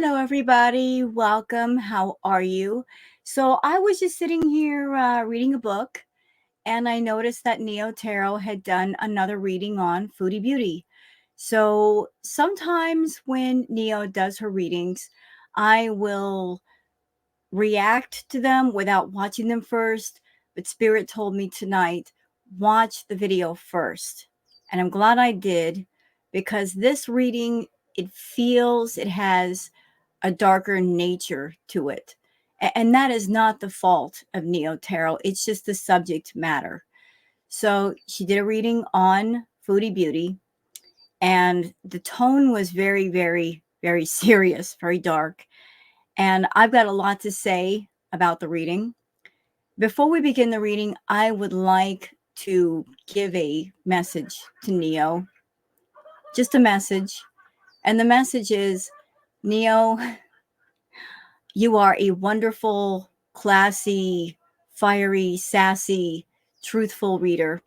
Hello, everybody. Welcome. How are you? So, I was just sitting here reading a book, and I noticed that Neo Tarot had done another reading on Foodie Beauty. So, sometimes when Neo does her readings, I will react to them without watching them first. But Spirit told me tonight, watch the video first. And I'm glad I did because this reading, it has a darker nature to it. And that is not the fault of Neo Tarot. It's just the subject matter. So she did a reading on Foodie Beauty, and the tone was very, very, very serious, very dark. And I've got a lot to say about the reading. Before we begin the reading, I would like to give a message to Neo, just a message. And the message is, Neo, you are a wonderful, classy, fiery, sassy, truthful reader.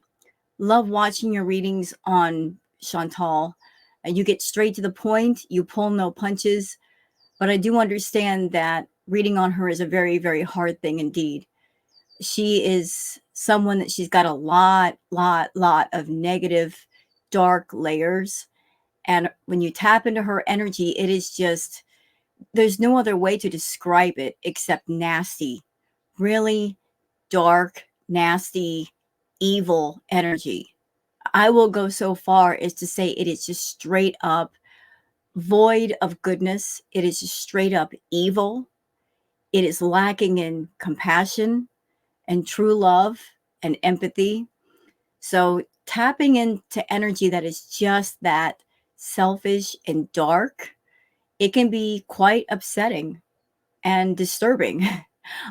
Love watching your readings on Chantal. You get straight to the point, you pull no punches. But I do understand that reading on her is a very, very hard thing indeed. She is someone that she's got a lot of negative, dark layers. And when you tap into her energy, it is just, there's no other way to describe it except nasty, really dark, nasty, evil energy. I will go so far as to say it is just straight up void of goodness. It is just straight up evil. It is lacking in compassion and true love and empathy. So tapping into energy that is just that selfish and dark, it can be quite upsetting and disturbing.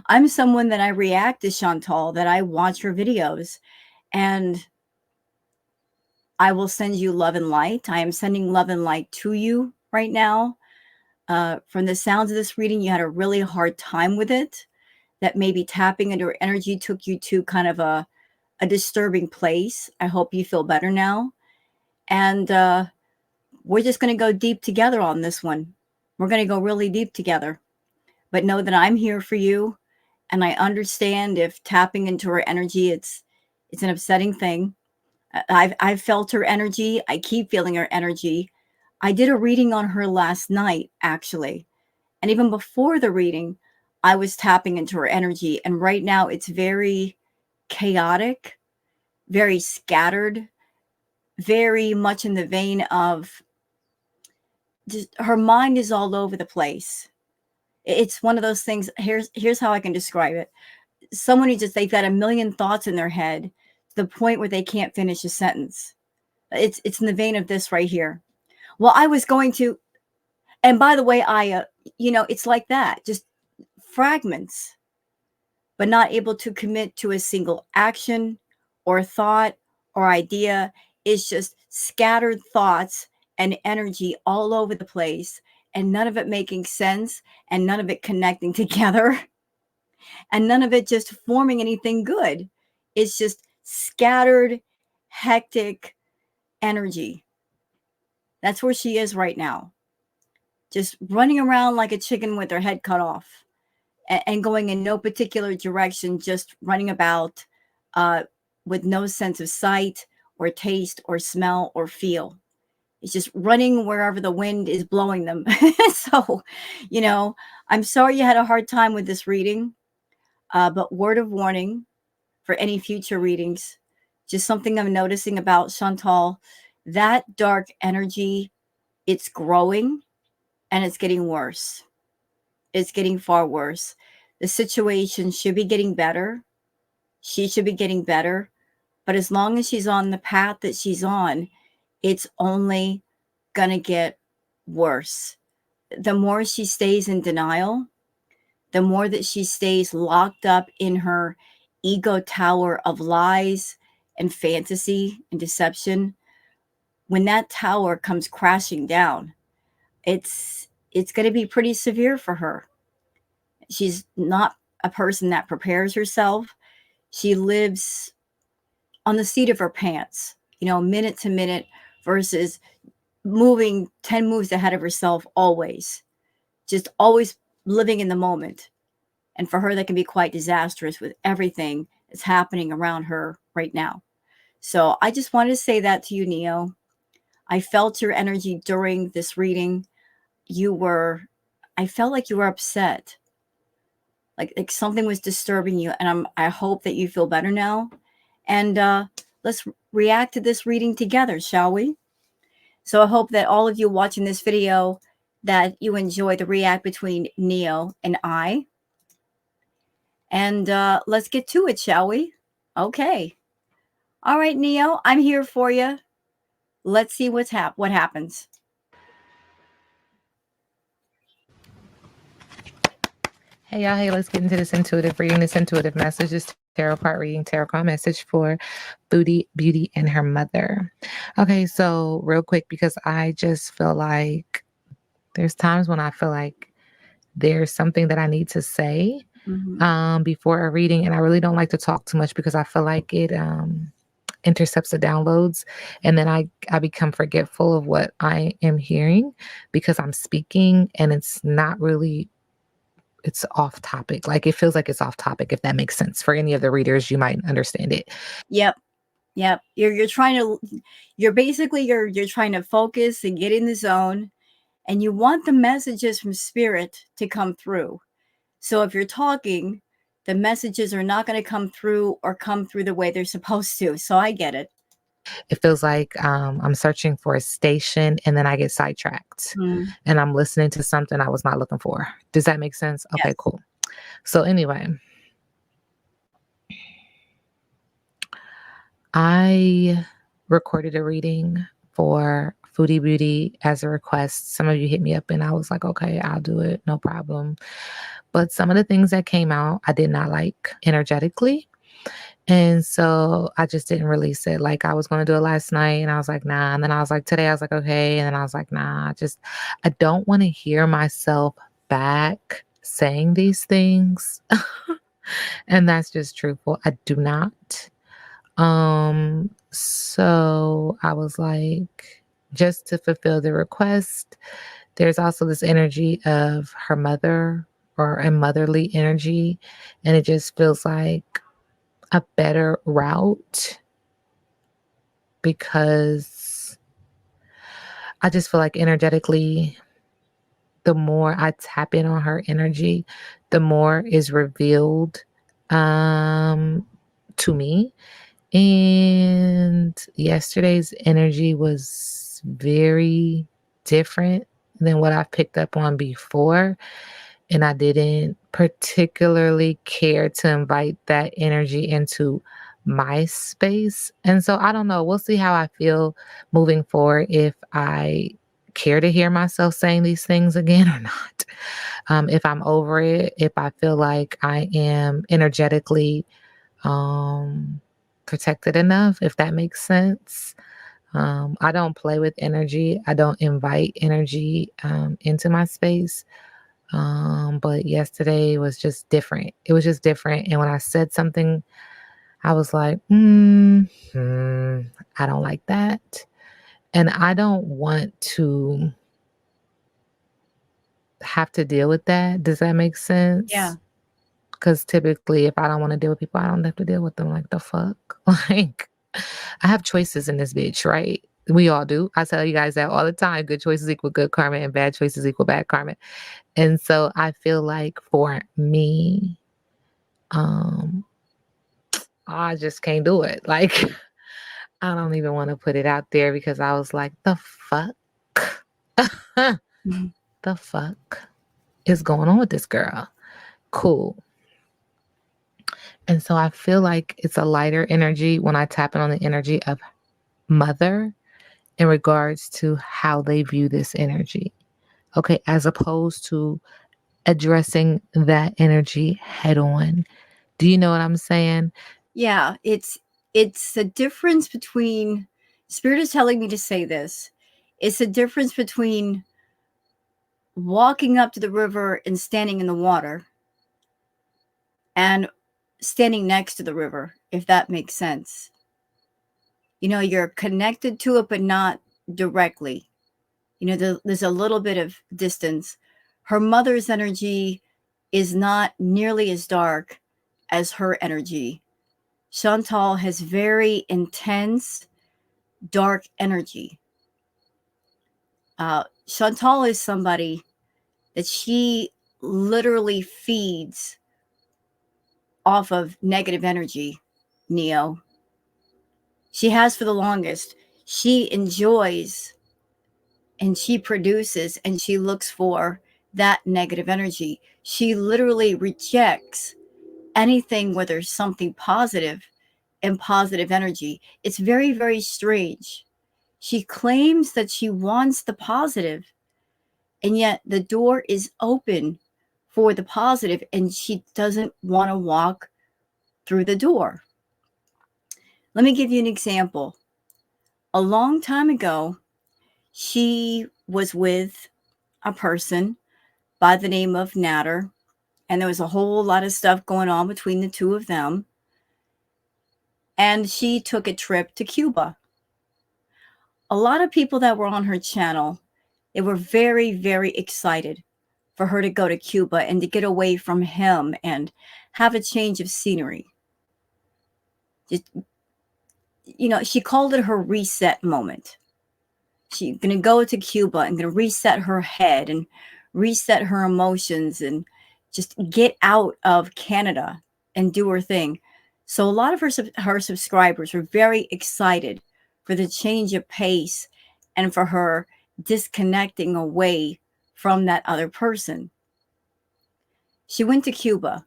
I'm someone that I react to Chantal, that I watch her videos, and I will send you love and light. I am sending love and light to you right now. From the sounds of this reading, you had a really hard time with it, that maybe tapping into her energy took you to kind of a disturbing place. I hope you feel better now. And we're just going to go deep together on this one. We're going to go really deep together. But know that I'm here for you. And I understand if tapping into her energy, it's an upsetting thing. I've felt her energy. I keep feeling her energy. I did a reading on her last night, actually. And even before the reading, I was tapping into her energy. And right now it's very chaotic, very scattered, very much in the vein of just her mind is all over the place. It's one of those things. Here's how I can describe it. Someone who just, they've got a million thoughts in their head to the point where they can't finish a sentence. It's in the vein of this right here. Well, I was going to, and by the way, it's like that, just fragments, but not able to commit to a single action or thought or idea. It's just scattered thoughts and energy all over the place, and none of it making sense, and none of it connecting together, and none of it just forming anything good. It's just scattered, hectic energy. That's where she is right now. Just running around like a chicken with her head cut off, and going in no particular direction, just running about with no sense of sight or taste or smell or feel. It's just running wherever the wind is blowing them. So, I'm sorry you had a hard time with this reading, but word of warning for any future readings, just something I'm noticing about Chantal, that dark energy, it's growing and it's getting worse. It's getting far worse. The situation should be getting better. She should be getting better. But as long as she's on the path that she's on, it's only going to get worse. The more she stays in denial, the more that she stays locked up in her ego tower of lies and fantasy and deception, when that tower comes crashing down, it's going to be pretty severe for her. She's not a person that prepares herself. She lives on the seat of her pants, minute to minute, versus moving 10 moves ahead of herself always. just always living in the moment. And for her, that can be quite disastrous with everything that's happening around her right now. So I just wanted to say that to you, Neo. I felt your energy during this reading. You were, I felt like you were upset, like something was disturbing you, and I hope that you feel better now. And let's react to this reading together, shall we? So I hope that all of you watching this video that you enjoy the react between Neo and I. And let's get to it, shall we? Okay. All right, Neo, I'm here for you. Let's see what happens. Hey y'all, hey, let's get into this intuitive reading, this intuitive message, this tarot card reading, tarot card message for Foodie, Beauty, and her mother. Okay, so real quick, because I just feel like there's times when I feel like there's something that I need to say before a reading, and I really don't like to talk too much because I feel like it intercepts the downloads, and then I become forgetful of what I am hearing because I'm speaking and it's off topic. Like it feels like it's off topic, if that makes sense. For any of the readers, you might understand it. Yep. Yep. You're trying to you're trying to focus and get in the zone, and you want the messages from spirit to come through. So if you're talking, the messages are not going to come through the way they're supposed to. So I get it. It feels like I'm searching for a station and then I get sidetracked and I'm listening to something I was not looking for. Does that make sense? Okay, Yes. cool. So anyway, I recorded a reading for Foodie Beauty as a request. Some of you hit me up and I was like, okay, I'll do it. No problem. But some of the things that came out, I did not like energetically. And so I just didn't release it. Like I was going to do it last night and I was like, nah. And then I was like, today I was like, okay. And then I was like, nah, I don't want to hear myself back saying these things. And that's just truthful. I do not. So I was like, just to fulfill the request, there's also this energy of her mother or a motherly energy. And it just feels like a better route because I just feel like energetically, the more I tap in on her energy, the more is revealed to me. And yesterday's energy was very different than what I've picked up on before. And I didn't particularly care to invite that energy into my space. And so I don't know. We'll see how I feel moving forward if I care to hear myself saying these things again or not. If I'm over it, if I feel like I am energetically protected enough, if that makes sense. I don't play with energy. I don't invite energy into my space. But yesterday was just different. It was just different. And when I said something, I was like, I don't like that. And I don't want to have to deal with that. Does that make sense? Yeah. Because typically, if I don't want to deal with people, I don't have to deal with them. Like, the fuck? Like, I have choices in this bitch, right? We all do. I tell you guys that all the time. Good choices equal good karma, and bad choices equal bad karma. And so I feel like for me, I just can't do it. Like, I don't even want to put it out there because I was like, the fuck? The fuck is going on with this girl? Cool. And so I feel like it's a lighter energy when I tap in on the energy of mother in regards to how they view this energy. Okay, as opposed to addressing that energy head on. Do you know what I'm saying? Yeah, it's the difference between spirit is telling me to say this. It's the difference between walking up to the river and standing in the water and standing next to the river, if that makes sense. You know, you're connected to it, but not directly. You know, there's a little bit of distance. Her mother's energy is not nearly as dark as her energy. Chantal has very intense, dark energy. Chantal is somebody that she literally feeds off of negative energy, Neo. She has for the longest. She enjoys and she produces and she looks for that negative energy. She literally rejects anything where there's something positive and positive energy. It's very, very strange. She claims that she wants the positive, and yet the door is open for the positive, and she doesn't want to walk through the door. Let me give you an example. A long time ago, she was with a person by the name of Natter, and there was a whole lot of stuff going on between the two of them. And she took a trip to Cuba. A lot of people that were on her channel, they were very, very excited for her to go to Cuba and to get away from him and have a change of scenery. Just, she called it her reset moment. She's going to go to Cuba and going to reset her head and reset her emotions and just get out of Canada and do her thing. So a lot of her subscribers were very excited for the change of pace and for her disconnecting away from that other person. She went to Cuba,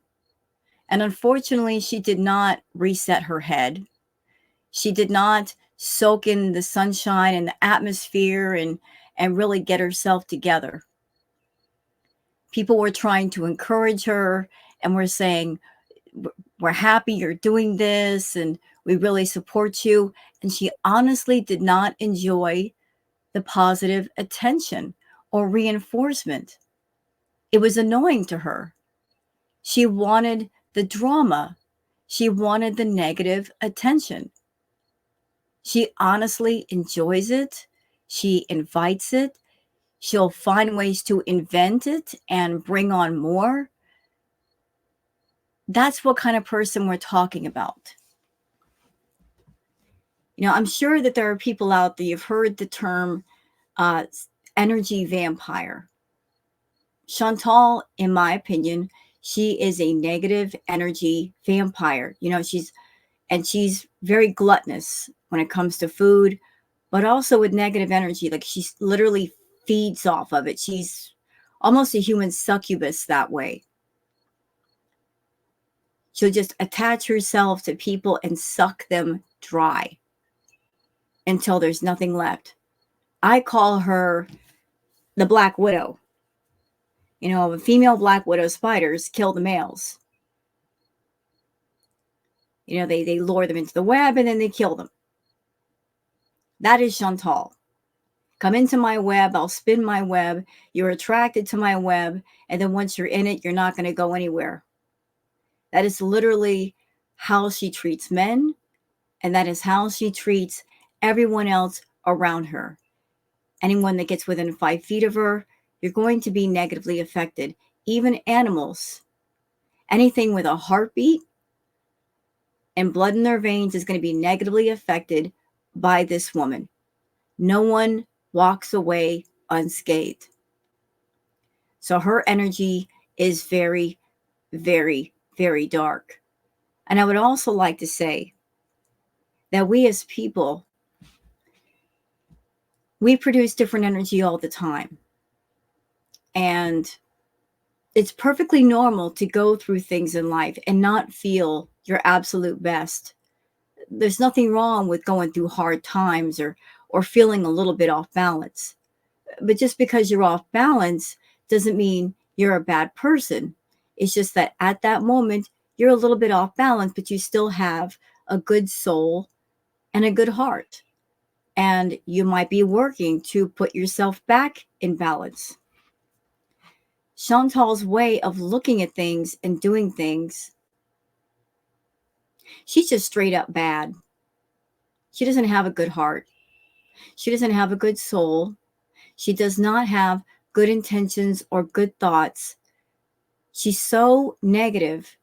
and unfortunately, she did not reset her head. She did not soak in the sunshine and the atmosphere and really get herself together. People were trying to encourage her and were saying, we're happy you're doing this and we really support you. And she honestly did not enjoy the positive attention or reinforcement. It was annoying to her. She wanted the drama. She wanted the negative attention. She honestly enjoys it. She invites it. She'll find ways to invent it and bring on more. That's what kind of person we're talking about. I'm sure that there are people out there, you've heard the term energy vampire. Chantal, in my opinion, she is a negative energy vampire. She's very gluttonous when it comes to food, but also with negative energy. Like, she literally feeds off of it. She's almost a human succubus that way. She'll just attach herself to people and suck them dry until there's nothing left. I call her the Black Widow. The female Black Widow spiders kill the males. They lure them into the web and then they kill them. That is Chantal. Come into my web, I'll spin my web, you're attracted to my web, and then once you're in it, you're not going to go anywhere. That is literally how she treats men, and that is how she treats everyone else around her. Anyone that gets within 5 feet of her, you're going to be negatively affected. Even animals. Anything with a heartbeat and blood in their veins is going to be negatively affected by this woman. No one walks away unscathed. So her energy is very, very, very dark. And I would also like to say that we as people, we produce different energy all the time. And it's perfectly normal to go through things in life and not feel your absolute best. There's nothing wrong with going through hard times or feeling a little bit off balance. But just because you're off balance doesn't mean you're a bad person. It's just that at that moment, you're a little bit off balance, but you still have a good soul and a good heart. And you might be working to put yourself back in balance. Chantal's way of looking at things and doing things, she's just straight up bad. She doesn't have a good heart. She doesn't have a good soul. She does not have good intentions or good thoughts. She's so negative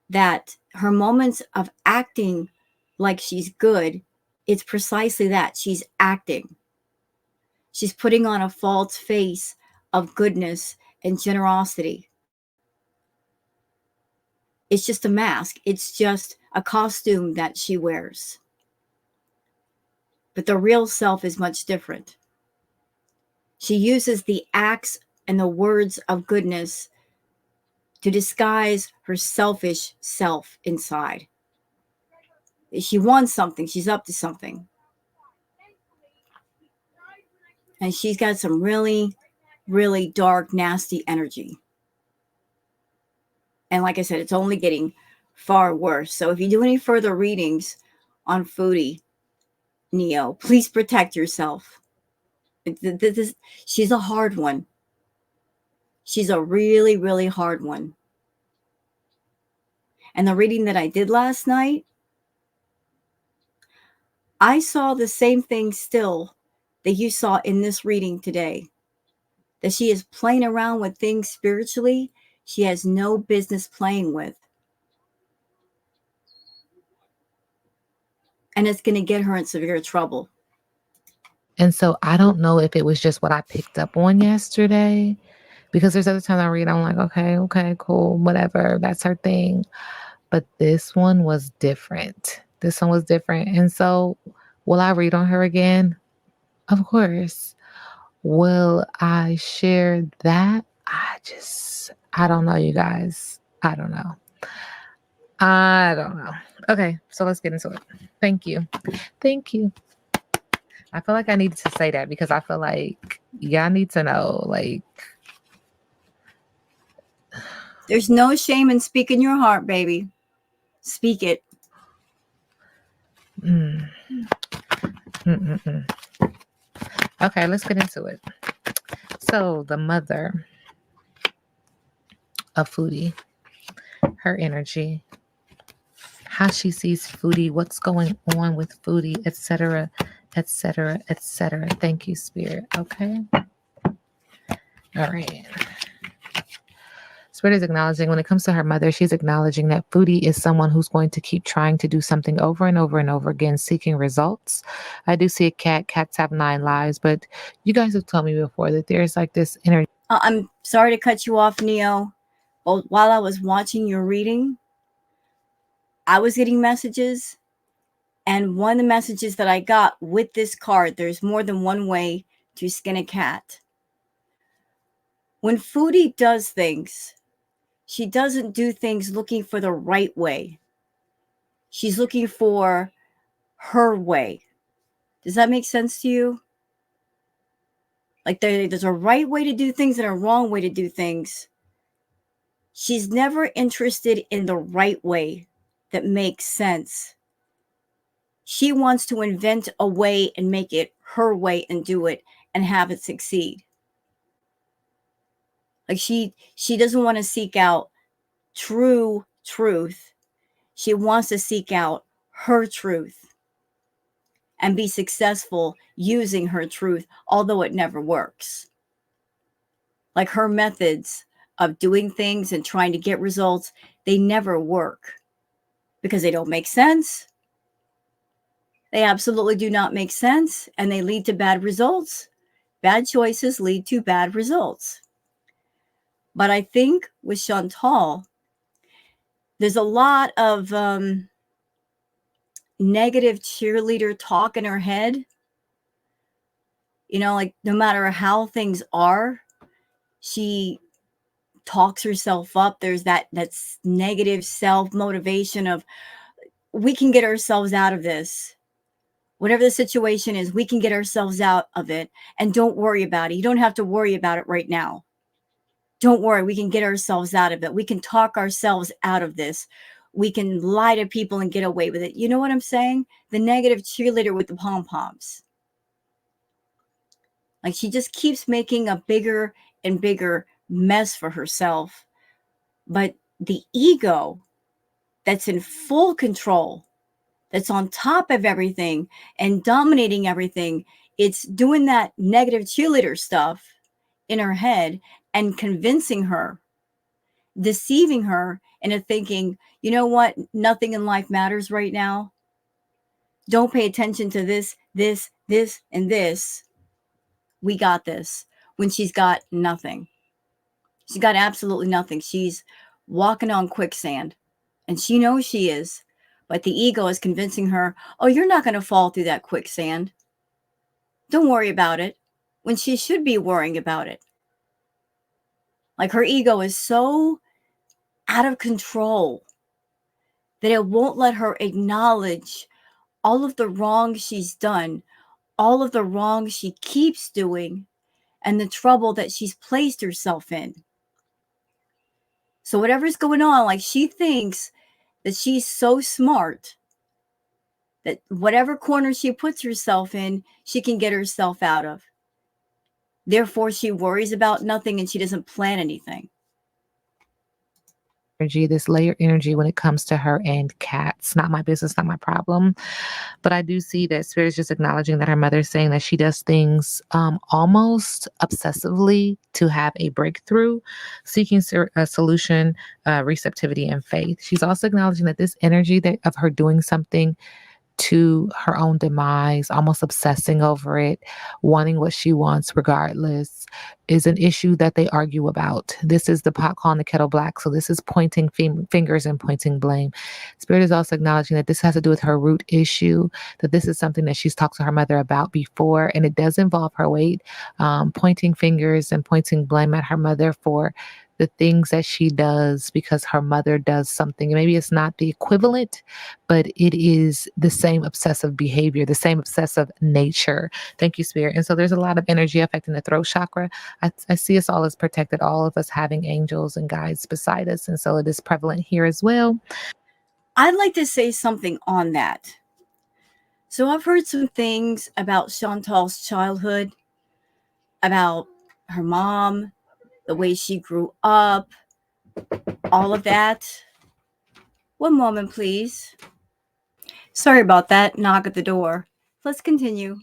that her moments of acting like she's good, it's precisely that. She's acting. She's putting on a false face of goodness and generosity. It's just a mask, it's just a costume that she wears. But the real self is much different. She uses the acts and the words of goodness to disguise her selfish self inside. She wants something, she's up to something. And she's got some really, really dark, nasty energy. And like I said, it's only getting far worse. So if you do any further readings on Foodie, Neo, please protect yourself. She's a hard one. She's a really, really hard one. And the reading that I did last night, I saw the same thing still that you saw in this reading today. That she is playing around with things spiritually she has no business playing with. And it's going to get her in severe trouble. And so I don't know if it was just what I picked up on yesterday, because there's other times I read, I'm like, okay, cool, whatever, that's her thing. But this one was different. This one was different. And so will I read on her again? Of course. Will I share that? I don't know, you guys. I don't know. Okay, so let's get into it. Thank you. I feel like I needed to say that because I feel like y'all need to know, like, there's no shame in speaking your heart, baby. Speak it. Okay, let's get into it. So the mother of Foodie, her energy, how she sees Foodie, what's going on with Foodie, etc., etc., etc. Thank you, Spirit. Okay. All right. Spirit is acknowledging, when it comes to her mother, she's acknowledging that Foodie is someone who's going to keep trying to do something over and over and over again, seeking results. I do see a cat. Cats have 9 lives, but you guys have told me before that there's like this energy. I'm sorry to cut you off, Neo. Well, while I was watching your reading, I was getting messages. And one of the messages that I got with this card, there's more than one way to skin a cat. When Foodie does things, she doesn't do things looking for the right way. She's looking for her way. Does that make sense to you? Like there's a right way to do things and a wrong way to do things. She's never interested in the right way that makes sense. She wants to invent a way and make it her way and do it and have it succeed. Like she doesn't want to seek out true truth. She wants to seek out her truth and be successful using her truth, although it never works. Like her methods of doing things and trying to get results, they never work because they don't make sense. They absolutely do not make sense, and they lead to bad results. Bad choices lead to bad results. But I think with Chantal, there's a lot of negative cheerleader talk in her head. You know, like no matter how things are, she talks herself up. There's that's negative self-motivation of, we can get ourselves out of this. Whatever the situation is, we can get ourselves out of it. And don't worry about it. You don't have to worry about it right now. Don't worry, we can get ourselves out of it. We can talk ourselves out of this. We can lie to people and get away with it. You know what I'm saying? The negative cheerleader with the pom-poms. Like she just keeps making a bigger and bigger mess for herself. But the ego that's in full control, that's on top of everything and dominating everything, it's doing that negative cheerleader stuff. in her head and convincing her, deceiving her into thinking, you know what, nothing in life matters right now. Don't pay attention to this, and this. We got this. When she's got nothing. She's got absolutely nothing. She's walking on quicksand. And she knows she is. But the ego is convincing her, oh, you're not going to fall through that quicksand. Don't worry about it. When she should be worrying about it. Like her ego is so out of control that it won't let her acknowledge all of the wrong she's done, all of the wrong she keeps doing, and the trouble that she's placed herself in. So, whatever's going on, like she thinks that she's so smart that whatever corner she puts herself in, she can get herself out of. Therefore, she worries about nothing and she doesn't plan anything. Energy, this layer energy when it comes to her and cats. Not my business, not my problem. But I do see that Spirit is just acknowledging that her mother is saying that she does things almost obsessively to have a breakthrough, seeking a solution, receptivity, and faith. She's also acknowledging that this energy that of her doing something to her own demise, almost obsessing over it, wanting what she wants regardless, is an issue that they argue about. This is the pot calling the kettle black. So this is pointing fingers and pointing blame. Spirit is also acknowledging that this has to do with her root issue, that this is something that she's talked to her mother about before, and it does involve her weight, pointing fingers and pointing blame at her mother for the things that she does because her mother does something. Maybe it's not the equivalent, but it is the same obsessive behavior, the same obsessive nature. Thank you, Spirit. And so there's a lot of energy affecting the throat chakra. I see us all as protected, all of us having angels and guides beside us. And so it is prevalent here as well. I'd like to say something on that. So I've heard some things about Chantal's childhood, about her mom, the way she grew up, all of that. One moment, please. Sorry about that. Knock at the door. Let's continue.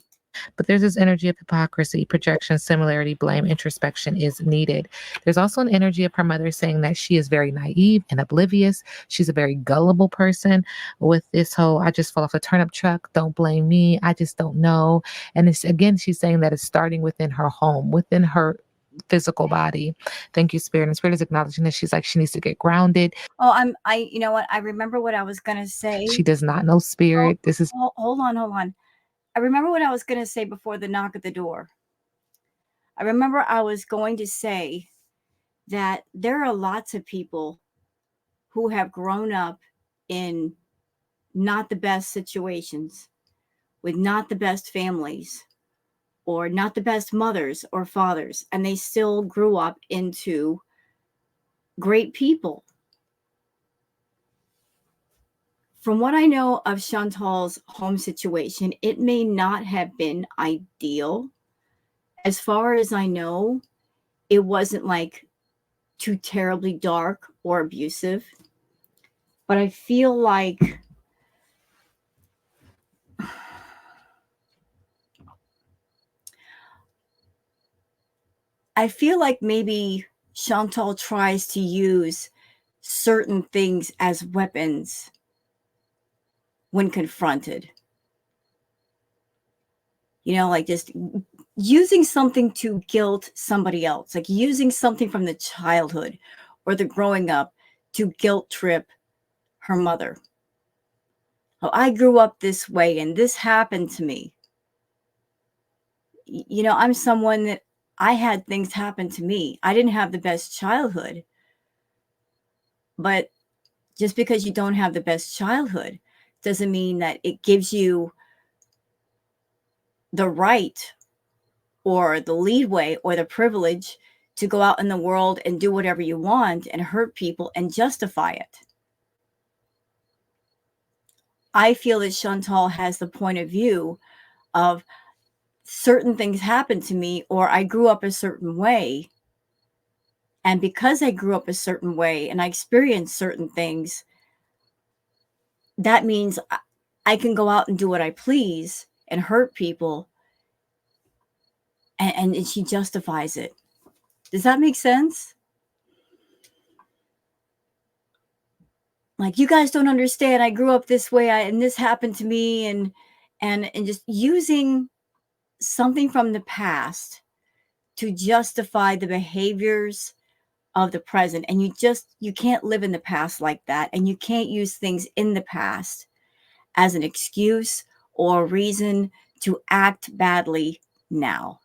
But there's this energy of hypocrisy, projection, similarity, blame, introspection is needed. There's also an energy of her mother saying that she is very naive and oblivious. She's a very gullible person with this whole, I just fall off a turnip truck. Don't blame me. I just don't know. And it's again, she's saying that it's starting within her home, within her physical body. Thank you, Spirit. And Spirit is acknowledging that she's like, she needs to get grounded. Oh, you know what? I remember what I was going to say. She does not know Oh, Spirit. This is hold on, hold on. I remember what I was going to say before the knock at the door. I remember I was going to say that there are lots of people who have grown up in not the best situations, with not the best families, or not the best mothers or fathers, and they still grew up into great people. From what I know of Chantal's home situation, it may not have been ideal. As far as I know, it wasn't like too terribly dark or abusive. But I feel like maybe Chantal tries to use certain things as weapons when confronted. You know, like just using something to guilt somebody else, like using something from the childhood or the growing up to guilt trip her mother. Oh, I grew up this way and this happened to me. You know, I'm someone that I had things happen to me. I didn't have the best childhood, but just because you don't have the best childhood doesn't mean that it gives you the right or the leadway or the privilege to go out in the world and do whatever you want and hurt people and justify it. I feel that Chantal has the point of view of certain things happened to me or I grew up a certain way. And because I grew up a certain way and I experienced certain things, that means I can go out and do what I please and hurt people. And she justifies it. Does that make sense? Like, you guys don't understand. I grew up this way, and this happened to me, and just using something from the past to justify the behaviors of the present. And you can't live in the past like that, and you can't use things in the past as an excuse or a reason to act badly now.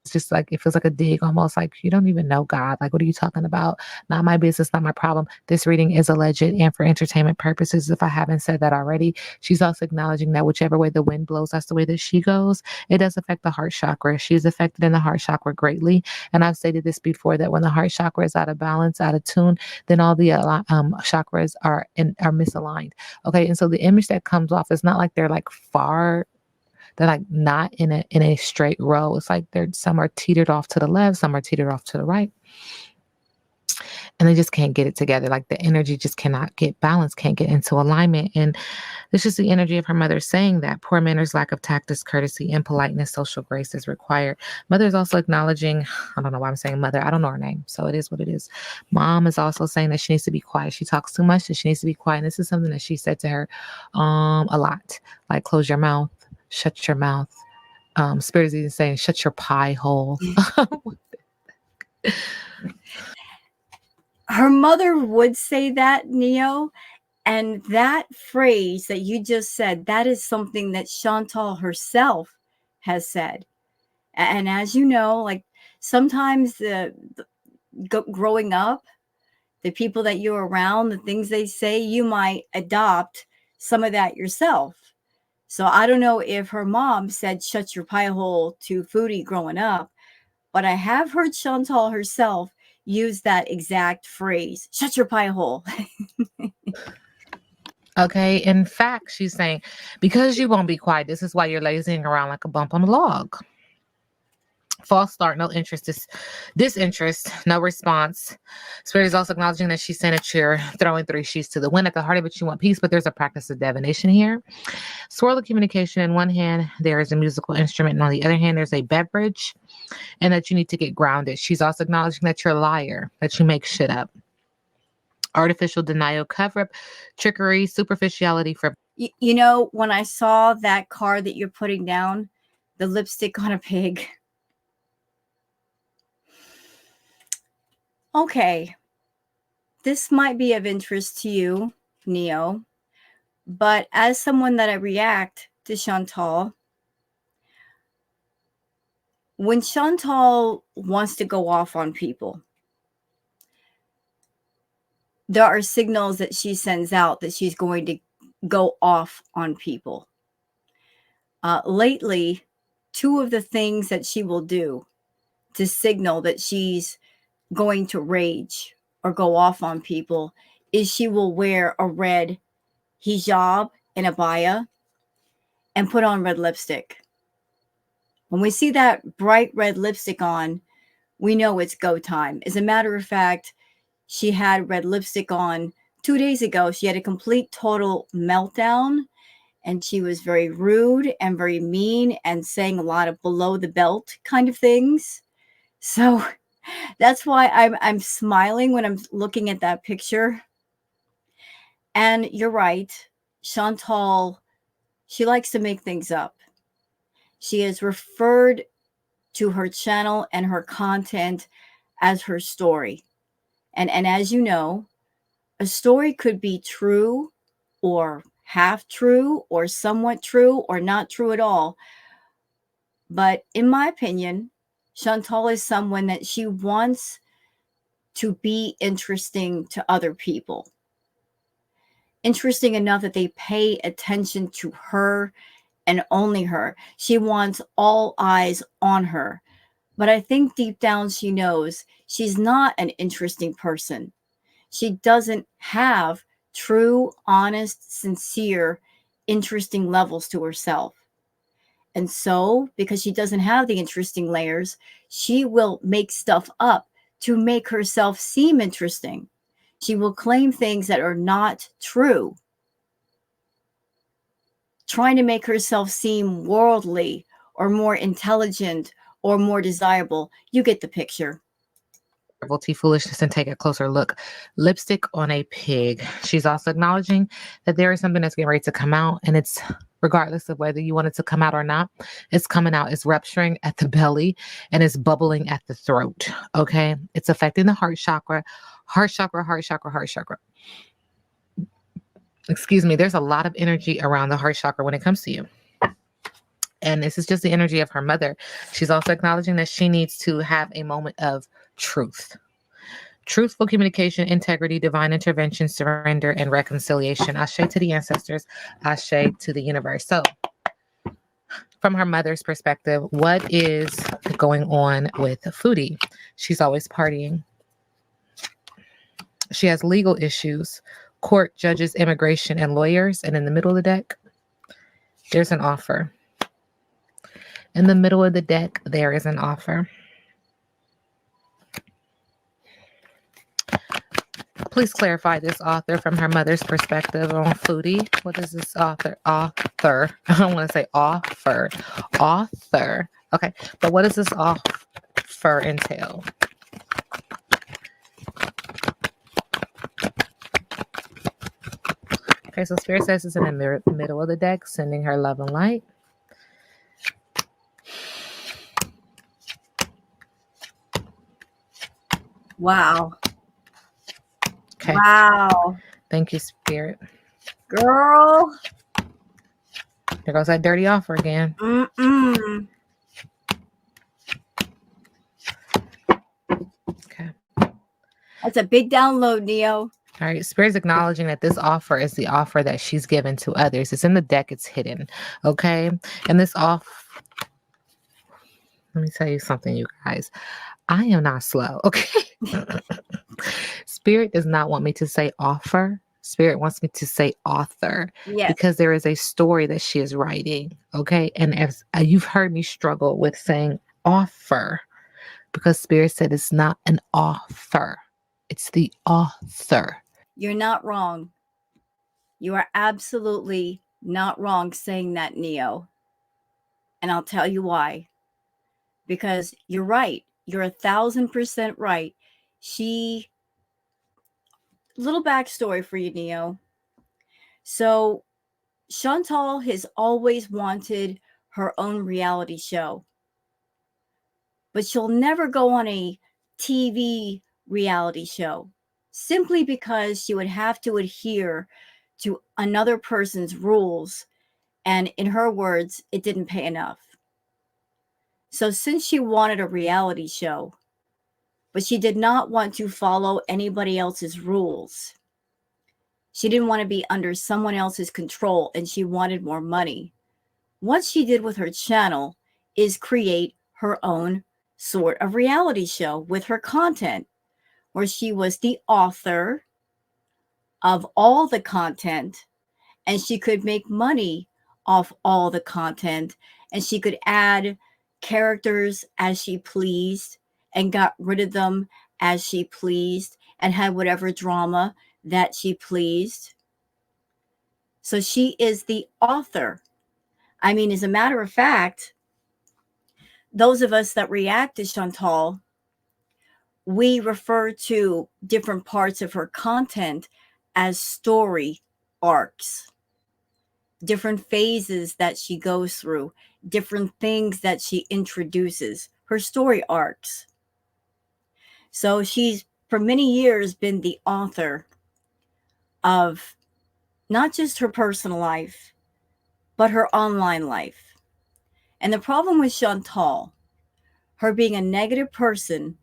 It's just like it feels like a dig, almost like you don't even know God. Like, what are you talking about? Not my business, not my problem. This reading is alleged and for entertainment purposes, if I haven't said that already. She's also acknowledging that whichever way the wind blows, that's the way that she goes. It does affect the heart chakra. She's affected in the heart chakra greatly. And I've stated this before, that when the heart chakra is out of balance, out of tune, then all the chakras are misaligned. Okay. And so the image that comes off is not like they're like far, they're like not in a straight row. It's like they're, some are teetered off to the left, some are teetered off to the right, and they just can't get it together. Like the energy just cannot get balanced, can't get into alignment. And it's just the energy of her mother saying that poor manners, lack of tact, courtesy, and politeness, social grace is required. Mother is also acknowledging, I don't know why I'm saying mother, I don't know her name, so it is what it is. Mom is also saying that she needs to be quiet. She talks too much, that she needs to be quiet. And this is something that she said to her a lot. Like, close your mouth, shut your mouth. Spirit is even saying, shut your pie hole. Her mother would say that, Neo. And that phrase that you just said, that is something that Chantal herself has said. And as you know, like sometimes growing up, the people that you're around, the things they say, you might adopt some of that yourself. So I don't know if her mom said shut your pie hole to Foodie growing up, but I have heard Chantal herself use that exact phrase, shut your pie hole. Okay. In fact, she's saying, because you won't be quiet, this is why you're lazying around like a bump on a log. False start, no interest, disinterest, no response. Spirit is also acknowledging that she's saying that you're throwing three sheets to the wind at the heart of it. You want peace, but there's a practice of divination here. Swirl of communication. In one hand, there is a musical instrument, and on the other hand, there's a beverage, and that you need to get grounded. She's also acknowledging that you're a liar, that you make shit up. Artificial denial, cover up, trickery, superficiality for. You know, when I saw that card that you're putting down, the lipstick on a pig. Okay, this might be of interest to you, Neo, but as someone that I react to Chantal, when Chantal wants to go off on people, there are signals that she sends out that she's going to go off on people. Lately, two of the things that she will do to signal that she's going to rage or go off on people is she will wear a red hijab and abaya and put on red lipstick. When we see that bright red lipstick on, we know it's go time. As a matter of fact, she had red lipstick on 2 days ago. She had a complete total meltdown, and she was very rude and very mean and saying a lot of below the belt kind of things. So that's why I'm smiling when I'm looking at that picture. And you're right, Chantal, she likes to make things up. She has referred to her channel and her content as her story. And as you know, a story could be true or half true or somewhat true or not true at all. But in my opinion, Chantal is someone that she wants to be interesting to other people. Interesting enough that they pay attention to her and only her. She wants all eyes on her. But I think deep down she knows she's not an interesting person. She doesn't have true, honest, sincere, interesting levels to herself. And so, because she doesn't have the interesting layers, she will make stuff up to make herself seem interesting. She will claim things that are not true, trying to make herself seem worldly or more intelligent or more desirable. You get the picture. Frivolity, foolishness, and take a closer look. Lipstick on a pig. She's also acknowledging that there is something that's getting ready to come out, and it's regardless of whether you want it to come out or not, it's coming out. It's rupturing at the belly and it's bubbling at the throat. Okay. It's affecting the heart chakra, heart chakra, heart chakra, heart chakra. Excuse me. There's a lot of energy around the heart chakra when it comes to you. And this is just the energy of her mother. She's also acknowledging that she needs to have a moment of truth. Truthful communication, integrity, divine intervention, surrender, and reconciliation. Ashe to the ancestors, ashe to the universe. So, from her mother's perspective, what is going on with Foodie? She's always partying. She has legal issues, court, judges, immigration, and lawyers. And in the middle of the deck, there's an offer. In the middle of the deck, there is an offer. Please clarify this author from her mother's perspective on Foodie. What is this author? Author. I don't want to say offer. Author. Okay. But what does this offer entail? Okay. So Spirit says it's in the middle of the deck, sending her love and light. Wow. Okay. Wow. Thank you, Spirit. Girl. There goes that dirty offer again. Mm-mm. Okay. That's a big download, Neo. All right. Spirit's acknowledging that this offer is the offer that she's given to others. It's in the deck. It's hidden. Okay. And this off. Let me tell you something, you guys. I am not slow. Okay. Spirit does not want me to say offer. Spirit wants me to say author. Yes. Because there is a story that she is writing. Okay. And as you've heard me struggle with saying offer, because Spirit said it's not an author, it's the author. You're not wrong. You are absolutely not wrong saying that, Neo. And I'll tell you why. Because you're right. You're 1,000% right. Little backstory for you, Neo. So Chantal has always wanted her own reality show, but she'll never go on a TV reality show simply because she would have to adhere to another person's rules. And in her words, it didn't pay enough. So since she wanted a reality show, but she did not want to follow anybody else's rules, she didn't want to be under someone else's control, and she wanted more money. What she did with her channel is create her own sort of reality show with her content, where she was the author of all the content, and she could make money off all the content, and she could add characters as she pleased and got rid of them as she pleased and had whatever drama that she pleased. So she is the author. I mean, as a matter of fact, those of us that react to Chantal, we refer to different parts of her content as story arcs, different phases that she goes through, different things that she introduces, her story arcs. So she's for many years been the author of not just her personal life, but her online life. And the problem with Chantal, her being a negative person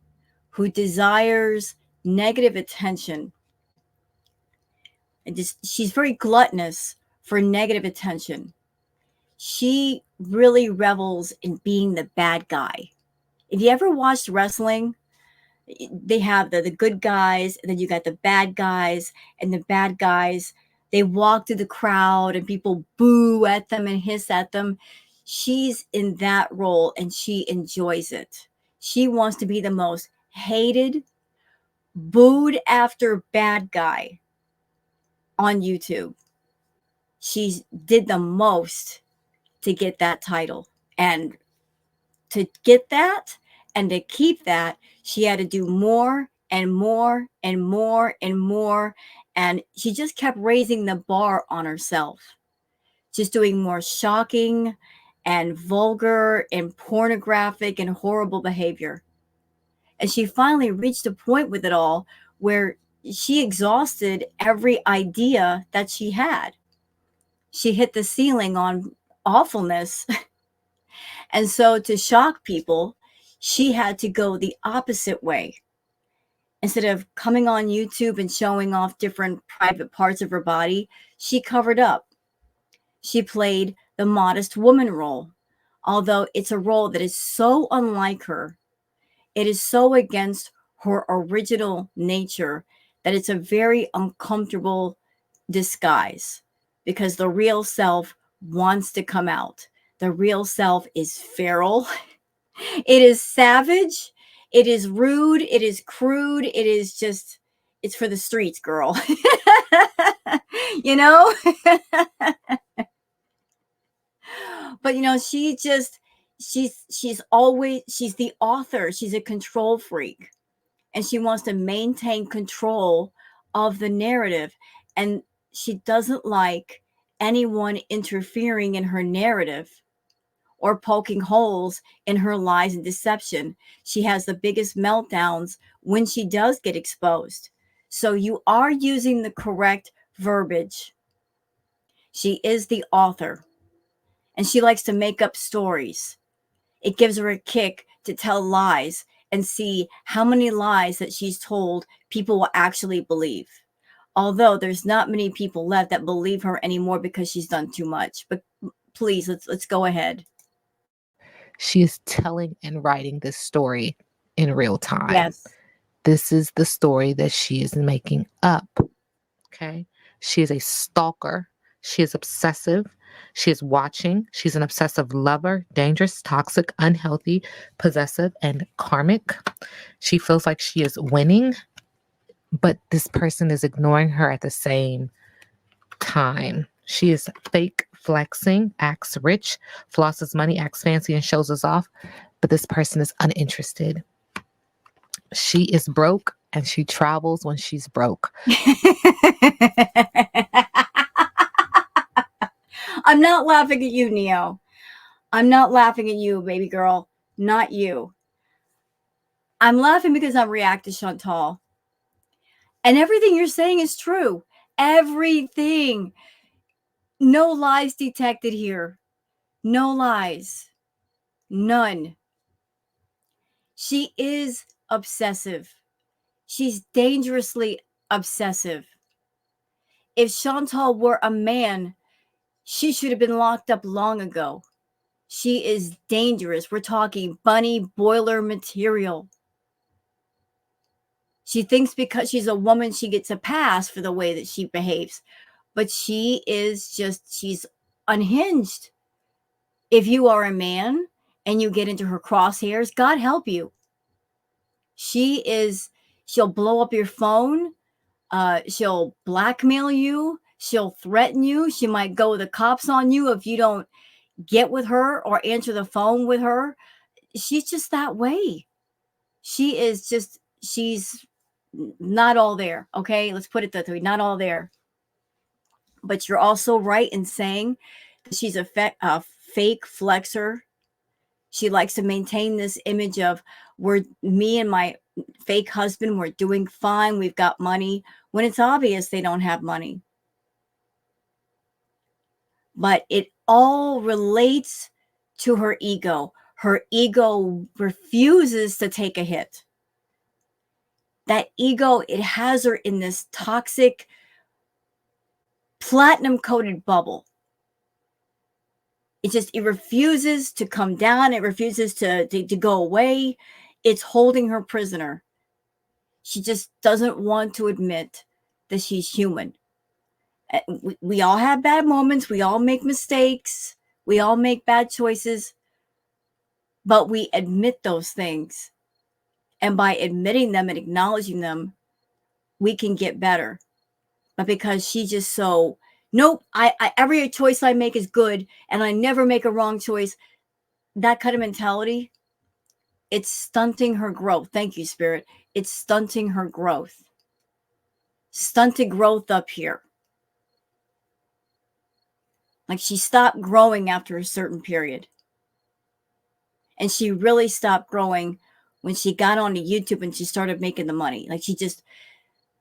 who desires negative attention, and just she's very gluttonous for negative attention. She really revels in being the bad guy. If you ever watched wrestling, they have the good guys, and then you got the bad guys, and the bad guys, they walk through the crowd and people boo at them and hiss at them. She's in that role and she enjoys it. She wants to be the most hated, booed after bad guy on YouTube. She did the most to get that title. And to get that and to keep that, she had to do more and more and more and more. And she just kept raising the bar on herself, just doing more shocking and vulgar and pornographic and horrible behavior. And she finally reached a point with it all where she exhausted every idea that she had. She hit the ceiling on awfulness. And so to shock people, she had to go the opposite way. Instead of coming on YouTube and showing off different private parts of her body, she covered up. She played the modest woman role, although it's a role that is so unlike her. It is so against her original nature that it's a very uncomfortable disguise because the real self wants to come out. The real self is feral. It is savage. It is rude. It is crude. It is just, it's for the streets, girl. you know? But she just, she's always, she's the author. She's a control freak. And she wants to maintain control of the narrative. And she doesn't like anyone interfering in her narrative or poking holes in her lies and deception. She has the biggest meltdowns when she does get exposed. So you are using the correct verbiage. She is the author, and she likes to make up stories. It gives her a kick to tell lies and see how many lies that she's told people will actually believe. Although there's not many people left that believe her anymore because she's done too much. But please, let's go ahead. She is telling and writing this story in real time. Yes. This is the story that she is making up. Okay. She is a stalker. She is obsessive. She is watching. She's an obsessive lover, dangerous, toxic, unhealthy, possessive, and karmic. She feels like she is winning, but this person is ignoring her at the same time. She is fake flexing, acts rich, flosses money, acts fancy, and shows us off, but this person is uninterested. She is broke and she travels when she's broke. I'm not laughing at you, Neo. I'm not laughing at you, baby girl. Not you. I'm laughing because I'm reacting to Chantal. And everything you're saying is true. Everything. No lies detected here. No lies. None. She is obsessive. She's dangerously obsessive. If Chantal were a man, she should have been locked up long ago. She is dangerous. We're talking bunny boiler material. She thinks because she's a woman, she gets a pass for the way that she behaves. But she is just, she's unhinged. If you are a man and you get into her crosshairs, God help you. She'll blow up your phone. She'll blackmail you. She'll threaten you. She might go with the cops on you if you don't get with her or answer the phone with her. She's just that way. She's not all there. Okay. Let's put it that way. Not all there. But you're also right in saying that she's a fake flexer. She likes to maintain this image of me and my fake husband, we're doing fine. We've got money, when it's obvious they don't have money. But it all relates to her ego. Her ego refuses to take a hit. That ego, it has her in this toxic, platinum coated bubble. It refuses to come down. It refuses to go away. It's holding her prisoner. She just doesn't want to admit that she's human. We all have bad moments. We all make mistakes. We all make bad choices. But we admit those things. And by admitting them and acknowledging them, we can get better. But because she's just so, nope, every choice I make is good and I never make a wrong choice, that kind of mentality, It's stunting her growth. Thank you, Spirit. It's stunting her growth. Stunted growth up here. Like she stopped growing after a certain period. And she really stopped growing when she got onto YouTube and she started making the money. Like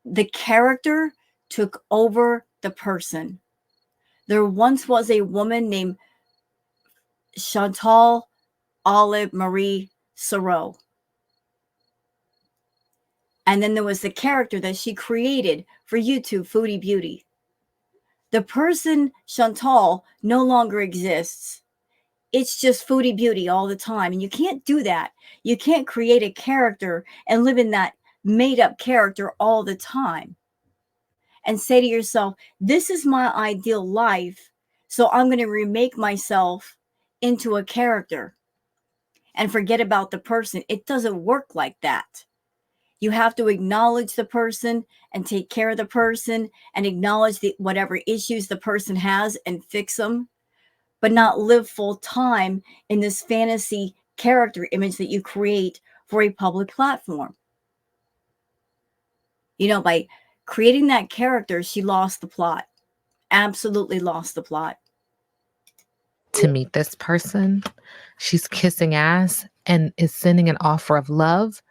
the character took over the person. There once was a woman named Chantal Olive Marie Sorrow. And then there was the character that she created for YouTube, Foodie Beauty. The person, Chantal, no longer exists. It's just Foodie Beauty all the time. And you can't do that. You can't create a character and live in that made up character all the time and say to yourself, this is my ideal life, so I'm going to remake myself into a character and forget about the person. It doesn't work like that. You have to acknowledge the person and take care of the person and acknowledge whatever issues the person has and fix them, but not live full time in this fantasy character image that you create for a public platform. By creating that character, she lost the plot. Absolutely lost the plot. To meet this person, she's kissing ass and is sending an offer of love,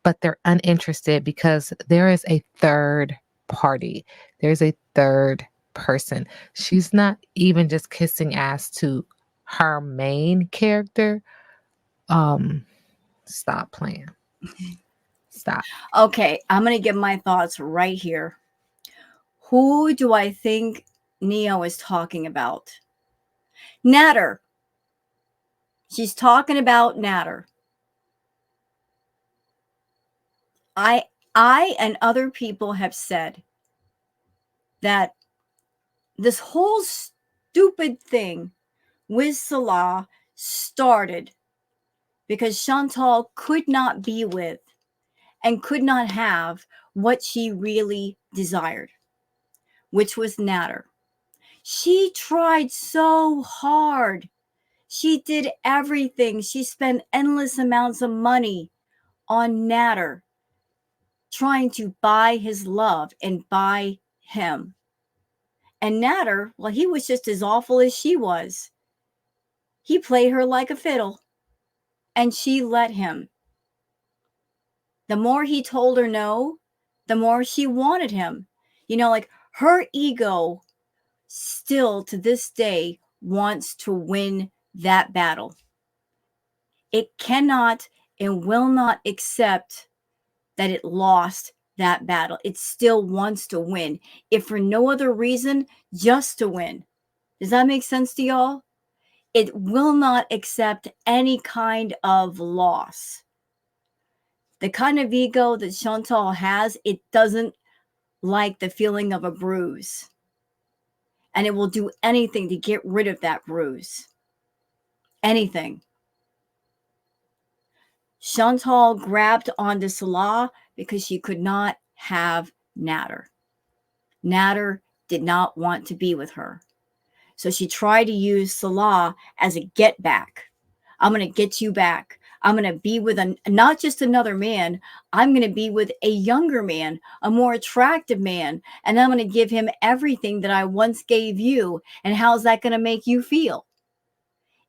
but they're uninterested because there is a third party. There's a third person. She's not even just kissing ass to her main character. Stop playing. Stop. Okay, I'm going to give my thoughts right here. Who do I think Neo is talking about? Natter. She's talking about Natter. I and other people have said that this whole stupid thing with Salah started because Chantal could not be with and could not have what she really desired, which was Natter. She tried so hard. She did everything. She spent endless amounts of money on Natter, trying to buy his love and buy him. And Natter, well, he was just as awful as she was. He played her like a fiddle, and she let him. The more he told her no, the more she wanted him. Like her ego still to this day wants to win that battle. It cannot and will not accept that it lost that battle. It still wants to win, if for no other reason, just to win. Does that make sense to y'all? It will not accept any kind of loss. The kind of ego that Chantal has, it doesn't like the feeling of a bruise. And it will do anything to get rid of that bruise. Anything. Chantal grabbed onto Salah because she could not have Natter. Natter did not want to be with her. So she tried to use Salah as a get back. I'm going to get you back. I'm going to be with not just another man. I'm going to be with a younger man, a more attractive man. And I'm going to give him everything that I once gave you. And how's that going to make you feel?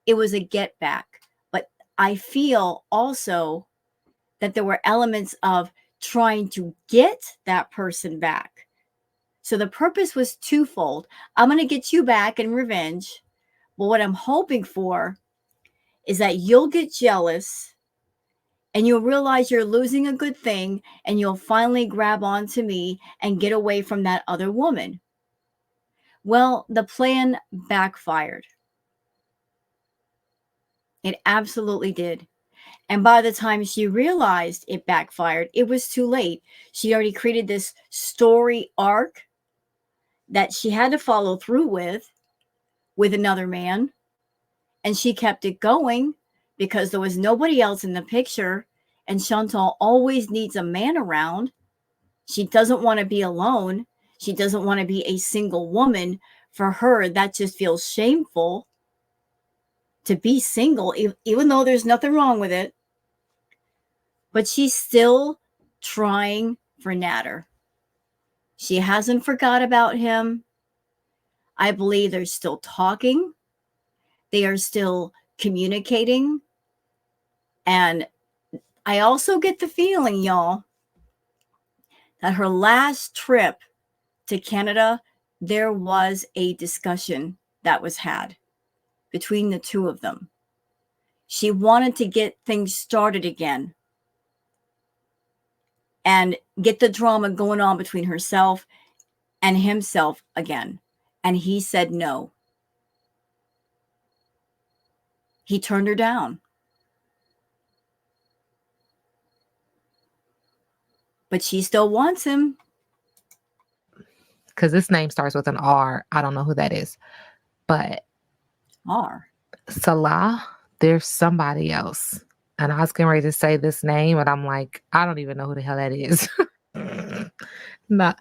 It was a get back. But I feel also that there were elements of trying to get that person back. So the purpose was twofold. I'm going to get you back in revenge. But what I'm hoping for is that you'll get jealous and you'll realize you're losing a good thing and you'll finally grab onto me and get away from that other woman. Well, the plan backfired. It absolutely did. And by the time she realized it backfired, it was too late. She already created this story arc that she had to follow through with another man. And she kept it going because there was nobody else in the picture. And Chantal always needs a man around. She doesn't want to be alone. She doesn't want to be a single woman. For her, that just feels shameful to be single, even though there's nothing wrong with it. but she's still trying for Natter. She hasn't forgot about him. I believe they're still talking. They are still communicating. And I also get the feeling, y'all, that her last trip to Canada, there was a discussion that was had between the two of them. She wanted to get things started again and get the drama going on between herself and himself again. And he said no. He turned her down. But she still wants him. Because this name starts with an R. I don't know who that is. But R. Salah, there's somebody else. And I was getting ready to say this name, and I'm like, I don't even know who the hell that is. not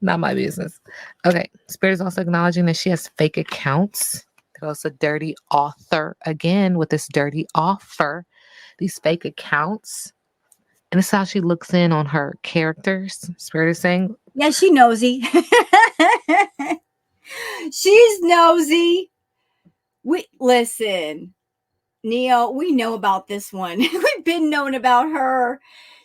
not my business. Okay. Spirit is also acknowledging that she has fake accounts. There goes a dirty author again with this dirty offer. These fake accounts. And this is how she looks in on her characters. Spirit is saying, Yeah, she nosy. She's nosy. We listen, Neo, we know about this one. We've been known about her.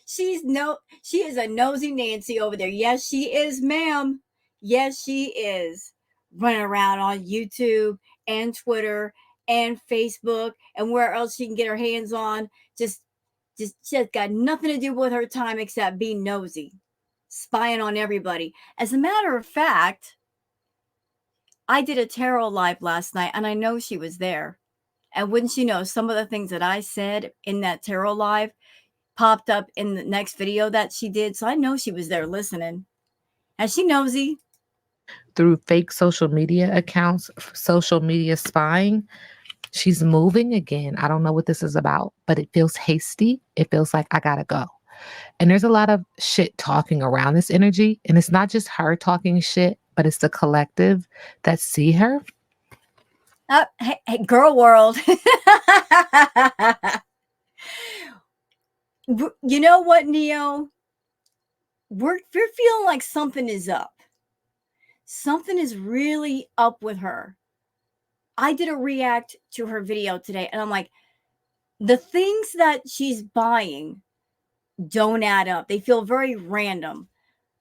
She is a nosy Nancy over there. Yes, she is, ma'am. Yes, she is. Running around on YouTube and Twitter and Facebook and where else she can get her hands on. Just she has got nothing to do with her time except being nosy, spying on everybody. As a matter of fact, I did a tarot live last night and I know she was there. And wouldn't you know, some of the things that I said in that tarot live popped up in the next video that she did. So I know she was there listening. And she nosy. through fake social media accounts, social media spying, she's moving again. I don't know what this is about, but it feels hasty. It feels like I gotta go. And there's a lot of shit talking around this energy. And it's not just her talking shit, but it's the collective that see her. Hey, girl world. You know what, Neo? We're feeling like something is up. Something is really up with her. I did a react to her video today, and I'm like, the things that she's buying don't add up. They feel very random.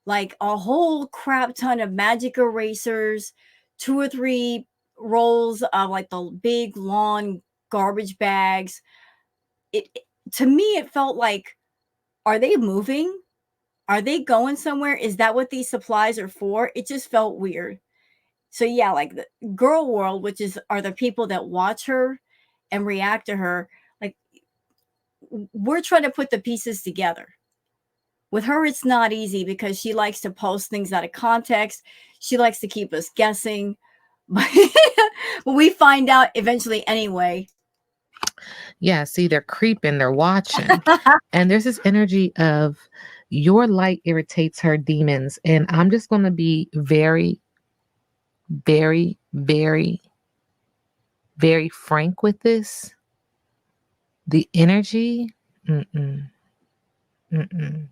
Like a whole crap ton of magic erasers, 2 or 3 rolls of like the big long garbage bags. It to me it felt like, are they moving? Are they going somewhere? Is that what these supplies are for? It just felt weird. So yeah, like the girl world, which is are the people that watch her and react to her, like we're trying to put the pieces together. With her, it's not easy because she likes to post things out of context. She likes to keep us guessing. But we find out eventually anyway. Yeah, see, they're creeping, they're watching. And there's this energy of your light irritates her demons. And I'm just going to be very, very, very, very frank with this. The energy, mm-mm, mm-mm,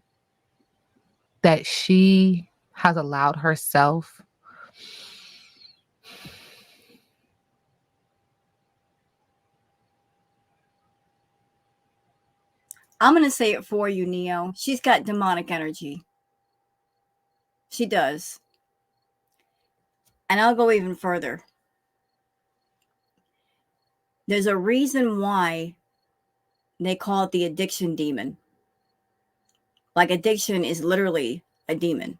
that she has allowed herself. I'm going to say it for you, Neo. She's got demonic energy. She does. And I'll go even further. There's a reason why they call it the addiction demon. Like addiction is literally a demon.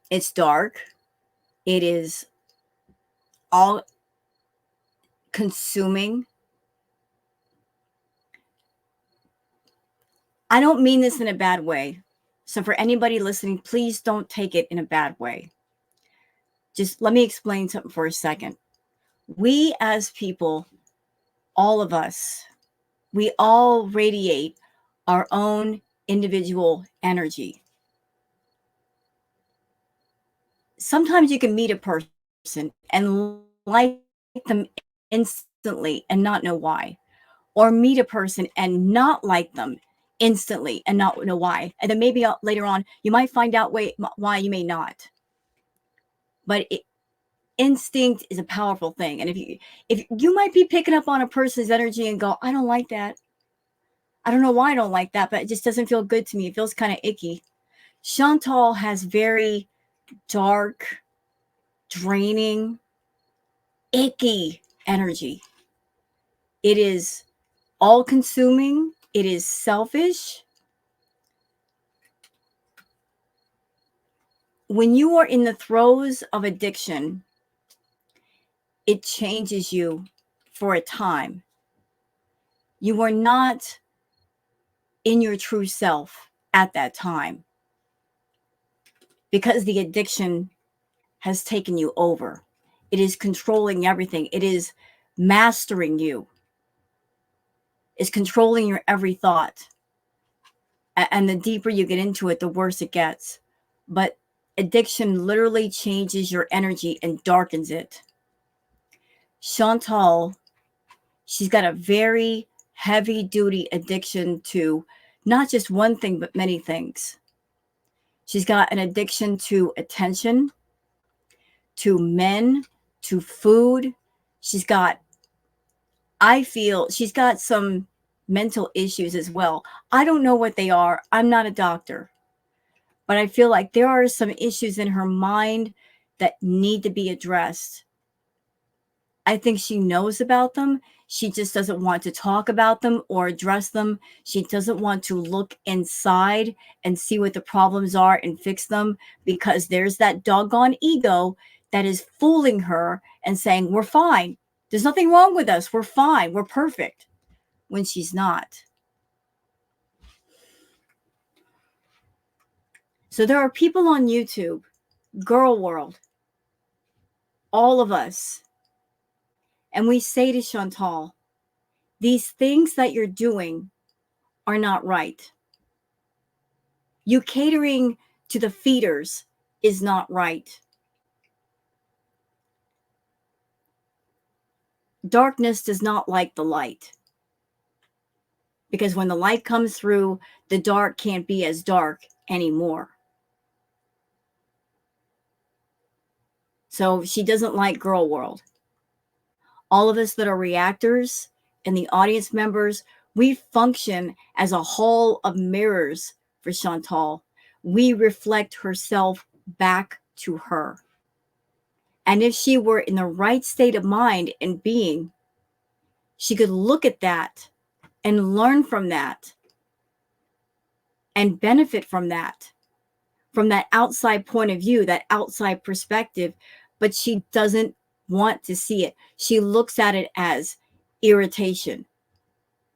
It's dark. It is all consuming. I don't mean this in a bad way. So for anybody listening, please don't take it in a bad way. Just let me explain something for a second. We as people, all of us, we all radiate our own individual energy. Sometimes you can meet a person and like them instantly and not know why. or meet a person and not like them instantly and not know why. And then maybe later on, you might find out why you may not. But instinct is a powerful thing. And if you might be picking up on a person's energy and go, I don't like that. I don't know why I don't like that, but it just doesn't feel good to me. It feels kind of icky. Chantal has very dark, draining, icky energy. It is all consuming. It is selfish. When you are in the throes of addiction, it changes you for a time. You are not in your true self at that time because the addiction has taken you over. It is controlling everything. It is mastering you. It's controlling your every thought. And the deeper you get into it, the worse it gets. But addiction literally changes your energy and darkens it. Chantal, she's got a very heavy duty addiction to not just one thing, but many things. She's got an addiction to attention, to men, to food. She's got, I feel she's got some mental issues as well. I don't know what they are. I'm not a doctor, but I feel like there are some issues in her mind that need to be addressed. I think she knows about them. She just doesn't want to talk about them or address them. She doesn't want to look inside and see what the problems are and fix them because there's that doggone ego that is fooling her and saying, we're fine. There's nothing wrong with us. We're fine. We're perfect. When she's not. So there are people on YouTube, Girl World, all of us. And we say to Chantal, these things that you're doing are not right. You catering to the feeders is not right. Darkness does not like the light. Because when the light comes through, the dark can't be as dark anymore. So she doesn't like Girl World. All of us that are reactors and the audience members, we function as a hall of mirrors for Chantal. We reflect herself back to her. And if she were in the right state of mind and being, she could look at that and learn from that and benefit from that outside point of view, that outside perspective. But she doesn't want to see it. She looks at it as irritation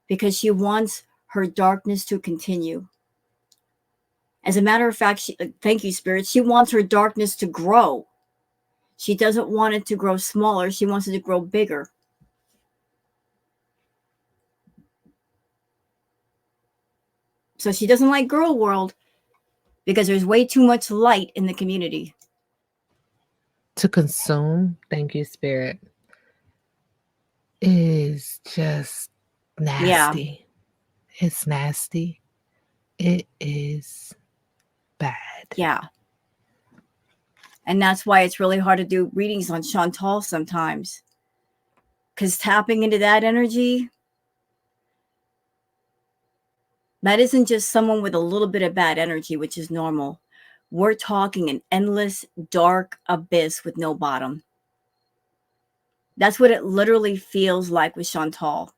because she wants her darkness to continue. As a matter of fact, thank you, Spirit, she wants her darkness to grow. She doesn't want it to grow smaller. She wants it to grow bigger. So she doesn't like Girl World because there's way too much light in the community. To consume, thank you, Spirit, is just nasty. Yeah. It's nasty. It is bad. Yeah. And that's why it's really hard to do readings on Chantal sometimes. Because tapping into that energy, that isn't just someone with a little bit of bad energy, which is normal. We're talking an endless, dark abyss with no bottom. That's what it literally feels like with Chantal.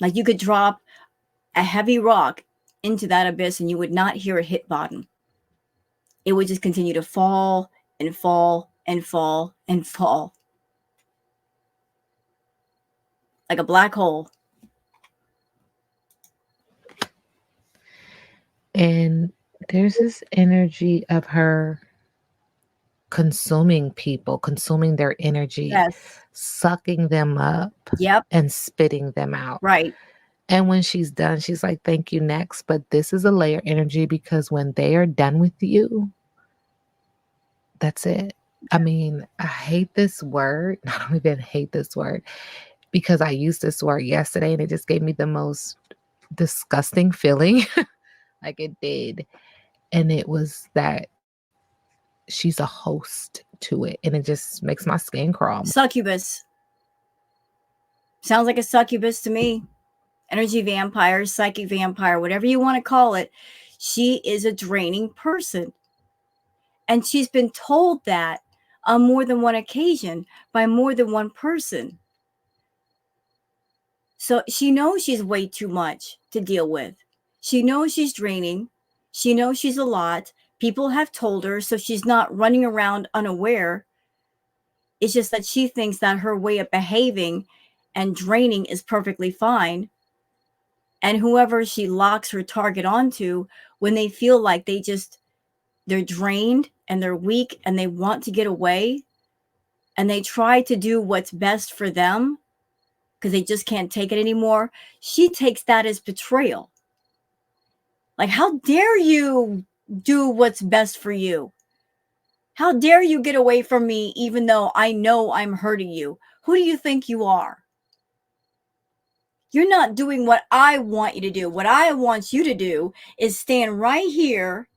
Like you could drop a heavy rock into that abyss and you would not hear it hit bottom. It would just continue to fall and fall and fall and fall. Like a black hole. And there's this energy of her consuming people, consuming their energy, Yes. sucking them up, Yep. and spitting them out. Right. And when she's done, she's like, thank you, next. But this is a layer energy because when they are done with you, that's it. I mean, I hate this word. I don't even hate this word. because I used this word yesterday and it just gave me the most disgusting feeling. Like it did. And it was that she's a host to it. And it just makes my skin crawl. Succubus. Sounds like a succubus to me. Energy vampire, psychic vampire, whatever you want to call it. She is a draining person. And she's been told that on more than one occasion by more than one person. So she knows she's way too much to deal with. She knows she's draining. She knows she's a lot. People have told her, so she's not running around unaware. It's just that she thinks that her way of behaving and draining is perfectly fine. And whoever she locks her target onto, when they feel like they're drained and they're weak and they want to get away and they try to do what's best for them because they just can't take it anymore, she takes that as betrayal. Like, how dare you do what's best for you? How dare you get away from me even though I know I'm hurting you? Who do you think you are? You're not doing what I want you to do. What I want you to do is stand right here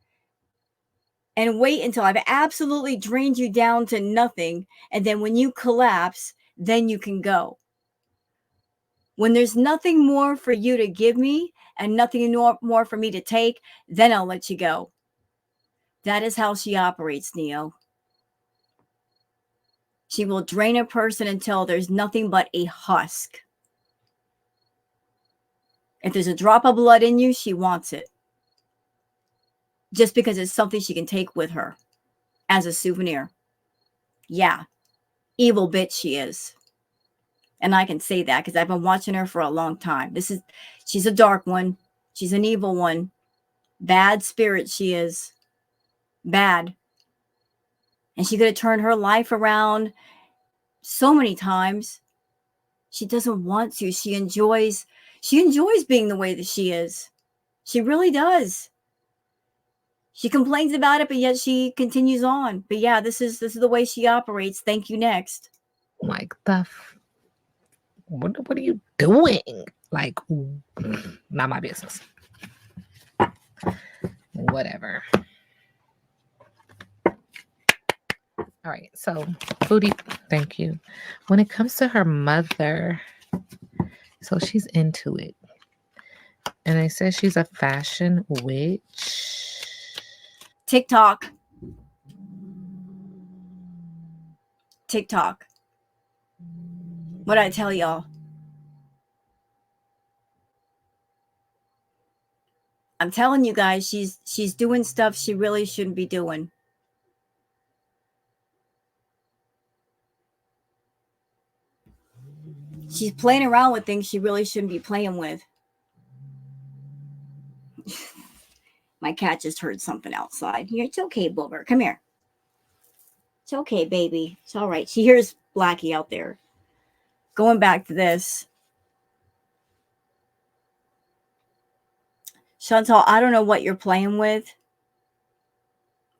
and wait until I've absolutely drained you down to nothing. And then when you collapse, then you can go. When there's nothing more for you to give me and nothing more for me to take, then I'll let you go. That is how she operates, Neo. She will drain a person until there's nothing but a husk. If there's a drop of blood in you, she wants it. Just because it's something she can take with her as a souvenir. Yeah, evil bitch she is. And I can say that because I've been watching her for a long time. She's a dark one. She's an evil one. Bad spirit she is. Bad. And she could have turned her life around so many times. She doesn't want to. She enjoys being the way that she is. She really does. She complains about it, but yet she continues on. But yeah, this is the way she operates. Thank you. Next. Like what are you doing? Like, not my business. Whatever. All right, so Foodie, thank you. When it comes to her mother, so she's into it. And they said she's a fashion witch. TikTok. What'd I tell y'all? I'm telling you guys, she's doing stuff she really shouldn't be doing. She's playing around with things she really shouldn't be playing with. My cat just heard something outside. Here, it's okay, Booger. Come here. It's okay, baby. It's all right. She hears Blackie out there. Going back to this. Chantal, I don't know what you're playing with,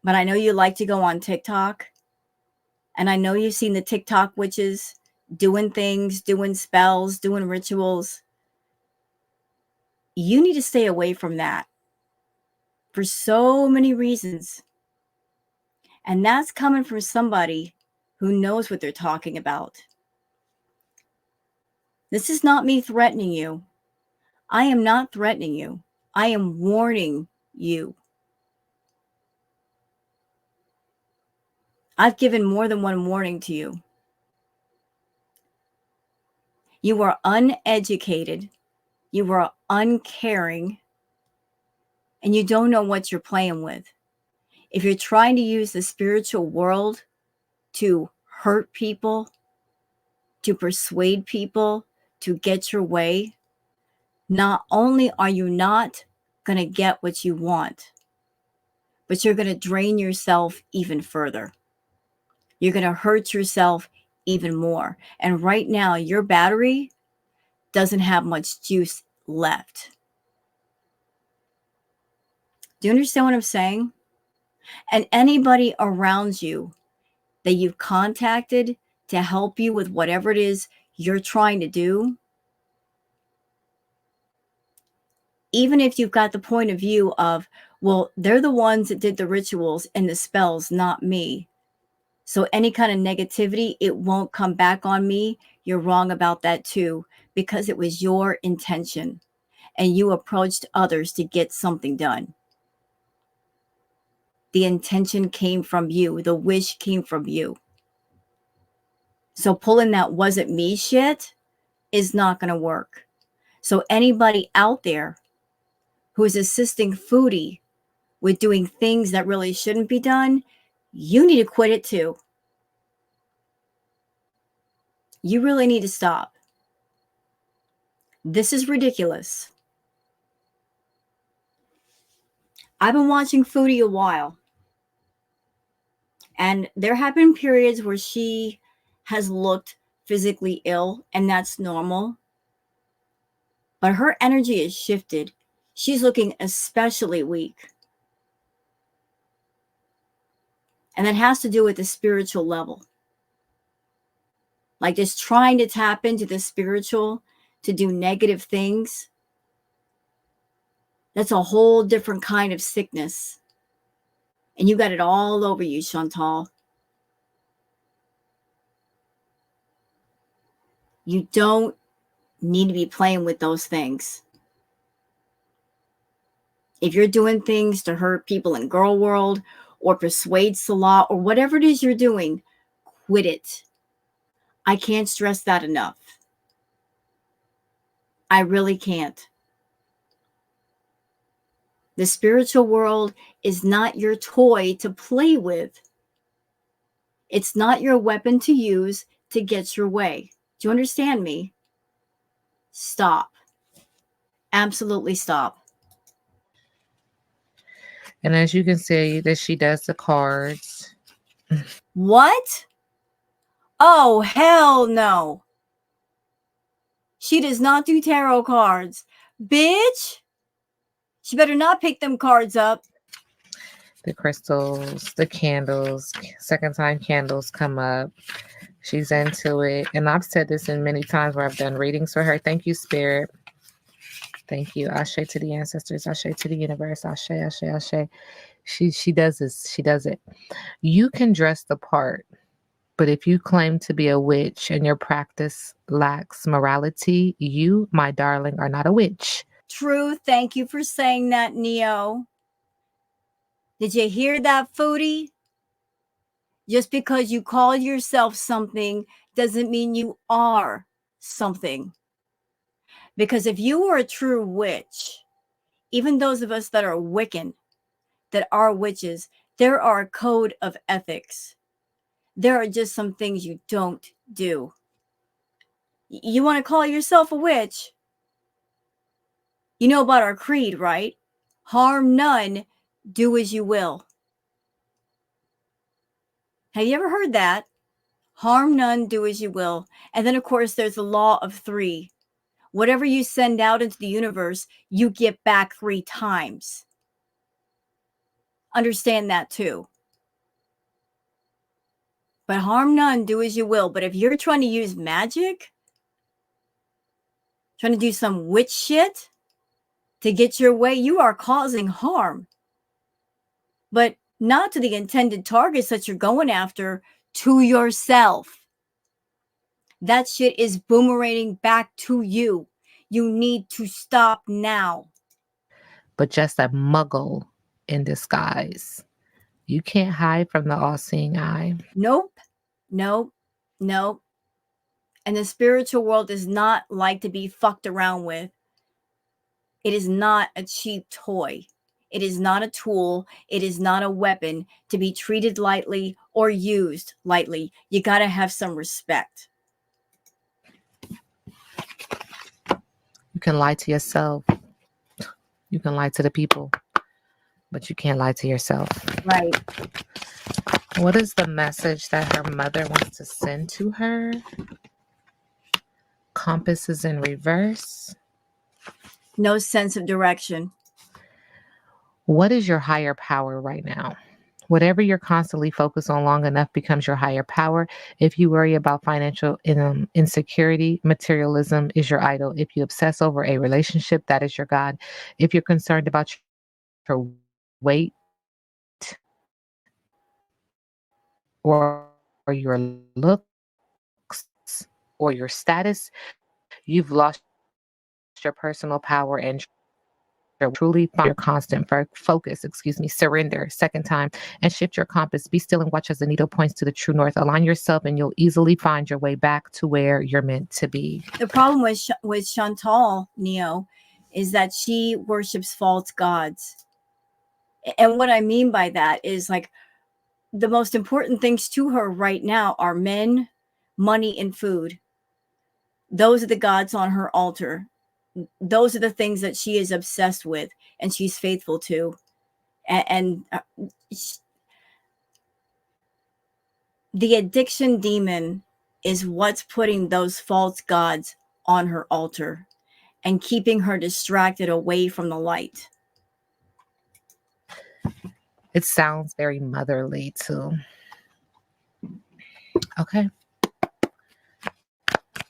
but I know you like to go on TikTok. And I know you've seen the TikTok witches doing things, doing spells, doing rituals. You need to stay away from that for so many reasons. And that's coming from somebody who knows what they're talking about. This is not me threatening you. I am not threatening you. I am warning you. I've given more than one warning to you. You are uneducated. You are uncaring. And you don't know what you're playing with. If you're trying to use the spiritual world to hurt people, to persuade people, to get your way, not only are you not going to get what you want, but you're going to drain yourself even further. You're going to hurt yourself even more. And right now, your battery doesn't have much juice left. Do you understand what I'm saying? And anybody around you that you've contacted to help you with whatever it is you're trying to do, even if you've got the point of view of, well, they're the ones that did the rituals and the spells, not me. So any kind of negativity, it won't come back on me. You're wrong about that too, because it was your intention and you approached others to get something done. The intention came from you. The wish came from you. So pulling that wasn't me shit is not going to work. So anybody out there who is assisting Foodie with doing things that really shouldn't be done, you need to quit it too. You really need to stop. This is ridiculous. I've been watching Foodie a while, and there have been periods where she has looked physically ill, and that's normal. But her energy is shifted. She's looking especially weak. And that has to do with the spiritual level. Like just trying to tap into the spiritual to do negative things. That's a whole different kind of sickness. And you got it all over you, Chantal. You don't need to be playing with those things. If you're doing things to hurt people in girl world or persuade Salah or whatever it is you're doing, quit it. I can't stress that enough. I really can't. The spiritual world is not your toy to play with. It's not your weapon to use to get your way. Do you understand me? Stop. Absolutely stop. And as you can see, that she does the cards. What? Oh, hell no. She does not do tarot cards. Bitch! She better not pick them cards up. The crystals, the candles, second time candles come up. She's into it. And I've said this in many times where I've done readings for her. Thank you, Spirit. Thank you. Ashe to the ancestors. Ashe to the universe. Ashe, ashe, ashe. She does this. She does it. You can dress the part, but if you claim to be a witch and your practice lacks morality, you, my darling, are not a witch. True. Thank you for saying that, Neo. Did you hear that, Foodie? Just because you call yourself something doesn't mean you are something. Because if you were a true witch, even those of us that are Wiccan, that are witches, there are a code of ethics. There are just some things you don't do. You want to call yourself a witch? You know about our creed, right? Harm none, do as you will. Have you ever heard that? Harm none, do as you will. And then, of course, there's the law of three. Whatever you send out into the universe, you get back 3 times. Understand that too. But harm none, do as you will. But if you're trying to use magic, trying to do some witch shit to get your way, you are causing harm. But not to the intended targets that you're going after, to yourself. That shit is boomeranging back to you. You need to stop now. But just a muggle in disguise. You can't hide from the all-seeing eye. Nope. Nope. Nope. And the spiritual world does not like to be fucked around with. It is not a cheap toy. It is not a tool. It is not a weapon to be treated lightly or used lightly. You got to have some respect. You can lie to yourself. You can lie to the people, but you can't lie to yourself. Right. What is the message that her mother wants to send to her? Compass is in reverse. No sense of direction. What is your higher power right now? Whatever you're constantly focused on long enough becomes your higher power. If you worry about financial insecurity, materialism is your idol. If you obsess over a relationship, that is your God. If you're concerned about your weight or your looks or your status, you've lost your personal power and true power. Truly find your constant focus, surrender, second time, and shift your compass. Be still and watch as the needle points to the true north. Align yourself, and you'll easily find your way back to where you're meant to be. The problem with with Chantal Neo is that she worships false gods. And what I mean by that is like the most important things to her right now are men, money, and food. Those are the gods on her altar. Those are the things that she is obsessed with and she's faithful to. And the addiction demon is what's putting those false gods on her altar and keeping her distracted away from the light. It sounds very motherly, too. Okay.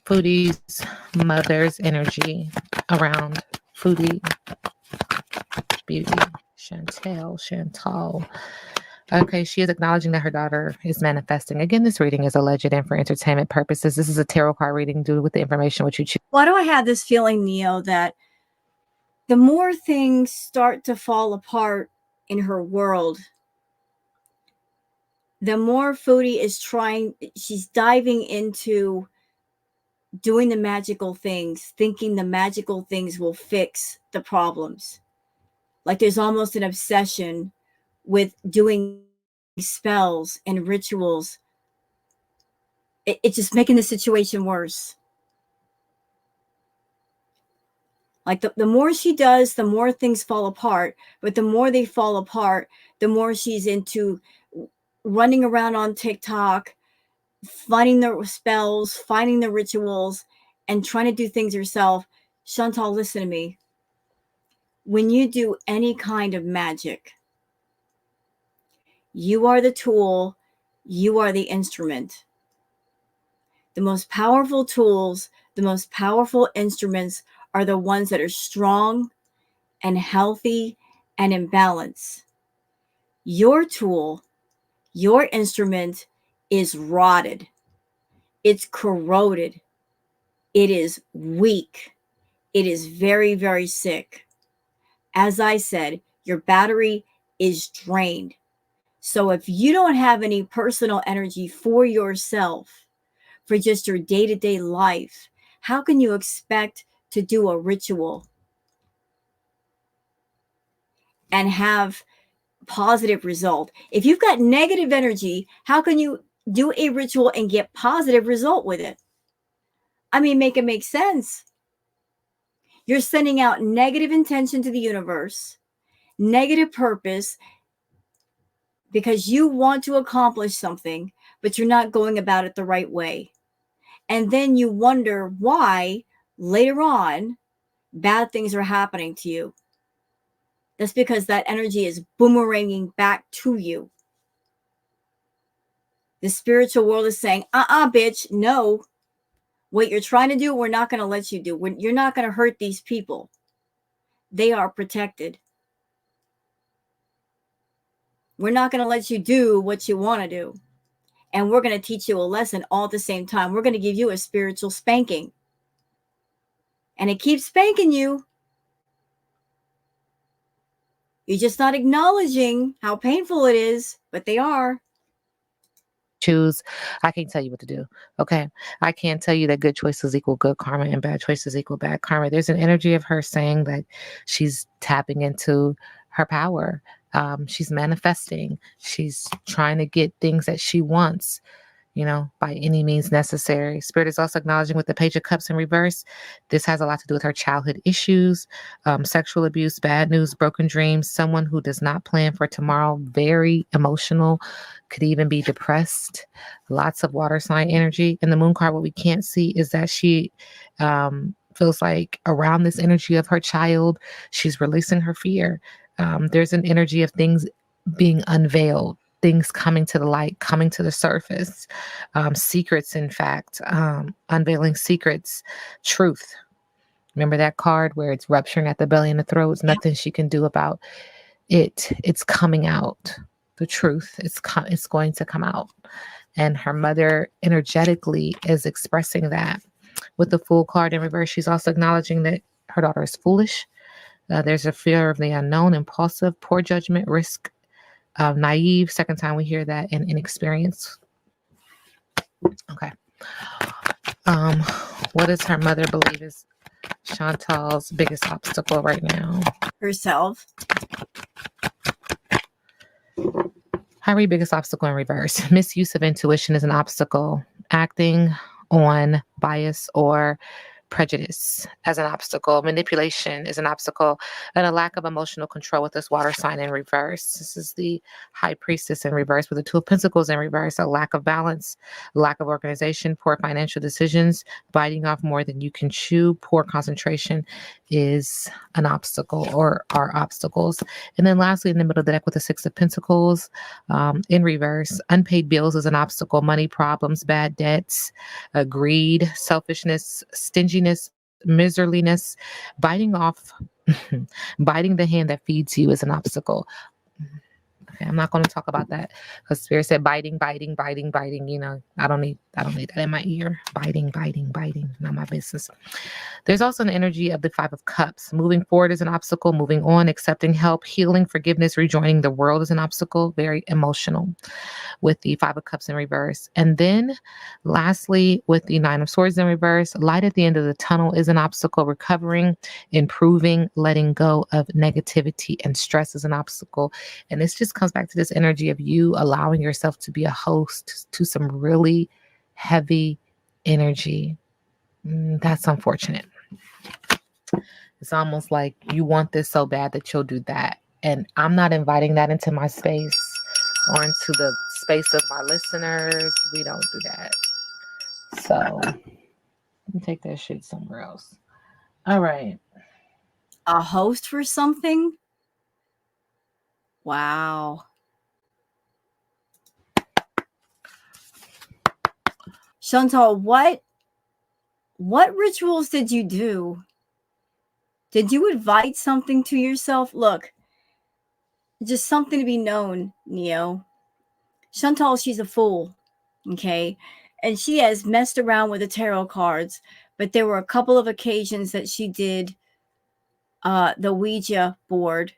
Foodie's mother's energy around Foodie beauty. Chantal. Okay, she is acknowledging that her daughter is manifesting. Again, this reading is alleged and for entertainment purposes. This is a tarot card reading. Do with the information what you choose. Why do I have this feeling, Neo, that the more things start to fall apart in her world, the more Foodie is trying, she's diving into doing the magical things, thinking the magical things will fix the problems. Like there's almost an obsession with doing spells and rituals. It's just making the situation worse. Like the more she does, the more things fall apart. But the more they fall apart, the more she's into running around on TikTok, finding the spells, finding the rituals, and trying to do things herself. Chantal, listen to me. When you do any kind of magic, you are the tool, you are the instrument. The most powerful tools, the most powerful instruments are the ones that are strong and healthy and in balance. Your tool, your instrument is rotted, it's corroded, it is weak, it is very, very sick. As I said, your battery is drained. So if you don't have any personal energy for yourself, for just your day to day life, how can you expect to do a ritual and have positive result? If you've got negative energy, how can you do a ritual and get positive result with it? I mean, make it make sense. You're sending out negative intention to the universe, negative purpose, because you want to accomplish something, but you're not going about it the right way. And then you wonder why later on bad things are happening to you. That's because that energy is boomeranging back to you. The spiritual world is saying, bitch, no. What you're trying to do, we're not going to let you do. You're not going to hurt these people. They are protected. We're not going to let you do what you want to do. And we're going to teach you a lesson all at the same time. We're going to give you a spiritual spanking. And it keeps spanking you. You're just not acknowledging how painful it is, but they are. Choose. I can't tell you what to do. Okay. I can't tell you that good choices equal good karma and bad choices equal bad karma. There's an energy of her saying that she's tapping into her power. She's manifesting. She's trying to get things that she wants, by any means necessary. Spirit is also acknowledging with the Page of Cups in reverse. This has a lot to do with her childhood issues, sexual abuse, bad news, broken dreams, someone who does not plan for tomorrow, very emotional, could even be depressed, lots of water sign energy. In the moon card, what we can't see is that she feels like around this energy of her child, she's releasing her fear. There's an energy of things being unveiled. things coming to the light, coming to the surface, secrets, in fact, unveiling secrets, truth. Remember that card where it's rupturing at the belly and the throat? There's Yeah. nothing she can do about it. It's coming out. The truth, it's going to come out. And her mother energetically is expressing that. With the Fool card in reverse, she's also acknowledging that her daughter is foolish. There's a fear of the unknown, impulsive, poor judgment, risk, naive. Second time we hear that, and inexperienced. Okay. Um, what does her mother believe is Chantal's biggest obstacle right now? Herself. Harry, biggest obstacle in reverse. Misuse of intuition is an obstacle. Acting on bias or prejudice as an obstacle. Manipulation is an obstacle. And a lack of emotional control with this water sign in reverse. This is the High Priestess in reverse with the Two of Pentacles in reverse. A lack of balance, lack of organization, poor financial decisions, biting off more than you can chew, poor concentration is an obstacle or are obstacles. And then lastly, in the middle of the deck with the Six of Pentacles in reverse, unpaid bills is an obstacle, money problems, bad debts, greed, selfishness, stinginess, miserliness, biting off, biting the hand that feeds you is an obstacle. Okay, I'm not going to talk about that because Spirit said biting, biting, biting, biting. You know, I don't need that in my ear. Biting, biting, biting. Not my business. There's also an energy of the Five of Cups. Moving forward is an obstacle. Moving on, accepting help, healing, forgiveness, rejoining the world is an obstacle. Very emotional with the Five of Cups in reverse. And then lastly, with the Nine of Swords in reverse, light at the end of the tunnel is an obstacle. Recovering, improving, letting go of negativity and stress is an obstacle. And this just comes back to this energy of you allowing yourself to be a host to some really heavy energy. That's unfortunate. It's almost like you want this so bad that you'll do that. And I'm not inviting that into my space or into the space of my listeners. We don't do that. So let me take that shit somewhere else. All right. A host for something? Wow. Chantal, what rituals did you do? Did you invite something to yourself? Look, just something to be known, Neo. Chantal, she's a fool, okay? And she has messed around with the tarot cards, but there were a couple of occasions that she did the Ouija board.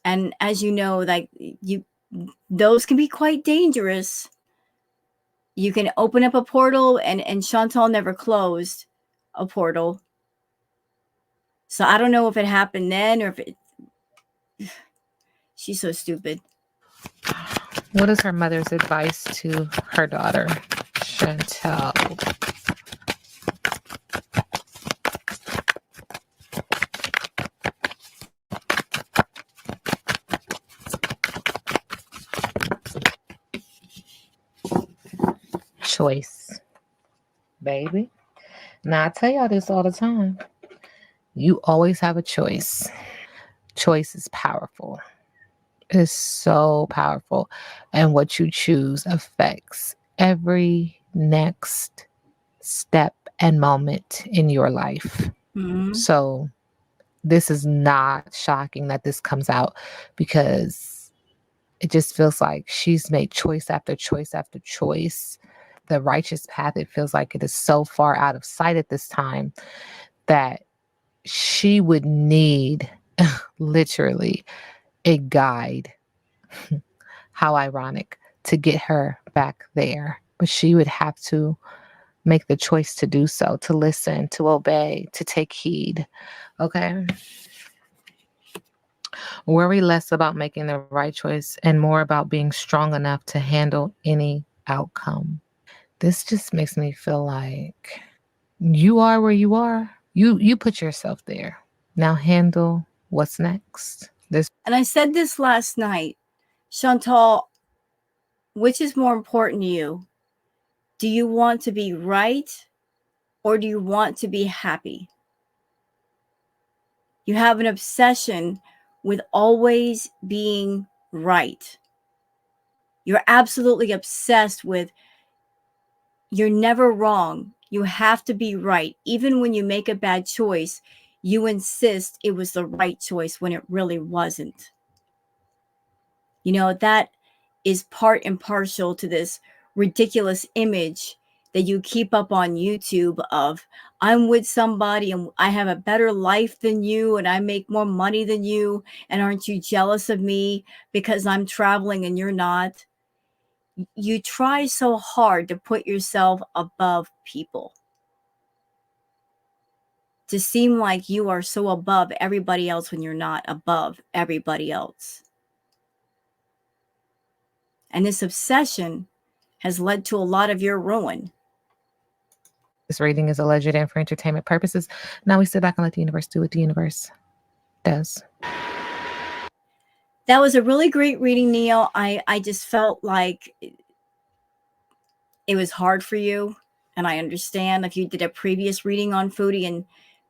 And as you know, like you those can be quite dangerous. You can open up a portal and Chantal never closed a portal. So I don't know if it happened then or if it she's so stupid. What is her mother's advice to her daughter, Chantal? Choice, baby. Now, I tell y'all this all the time. You always have a choice. Choice is powerful. It's so powerful. And what you choose affects every next step and moment in your life. Mm-hmm. So, this is not shocking that this comes out because it just feels like she's made choice after choice after choice. The righteous path, it feels like it is so far out of sight at this time that she would need literally a guide. How ironic to get her back there. But she would have to make the choice to do so, to listen, to obey, to take heed. Okay. Worry less about making the right choice and more about being strong enough to handle any outcome. This just makes me feel like you are where you are. You put yourself there. Now handle what's next. This And I said this last night. Chantal, which is more important to you? Do you want to be right or do you want to be happy? You have an obsession with always being right. You're absolutely obsessed with you're never wrong. You have to be right. Even when you make a bad choice, you insist it was the right choice when it really wasn't. That is part and partial to this ridiculous image that you keep up on YouTube of I'm with somebody and I have a better life than you and I make more money than you. And aren't you jealous of me because I'm traveling and you're not? You try so hard to put yourself above people, to seem like you are so above everybody else when you're not above everybody else. And this obsession has led to a lot of your ruin. This reading is alleged and for entertainment purposes. Now we sit back and let the universe do what the universe does. That was a really great reading, Neil. I just felt like it was hard for you. And I understand if you did a previous reading on Foodie and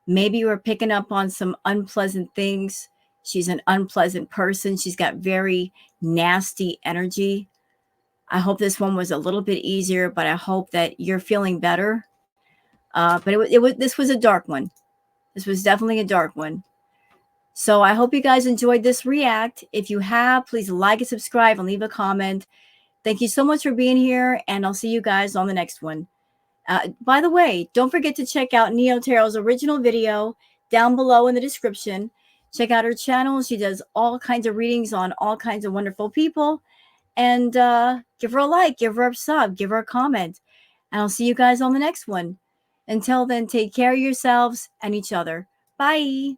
maybe you were picking up on some unpleasant things. She's an unpleasant person. She's got very nasty energy. I hope this one was a little bit easier, but I hope that you're feeling better. But this was a dark one. This was definitely a dark one. So I hope you guys enjoyed this react. If you have, please like and subscribe and leave a comment. Thank you so much for being here, and I'll see you guys on the next one. By the way, don't forget to check out Neo Tarot's original video down below in the description. Check out her channel. She does all kinds of readings on all kinds of wonderful people. And give her a like, give her a sub, give her a comment. And I'll see you guys on the next one. Until then, take care of yourselves and each other. Bye.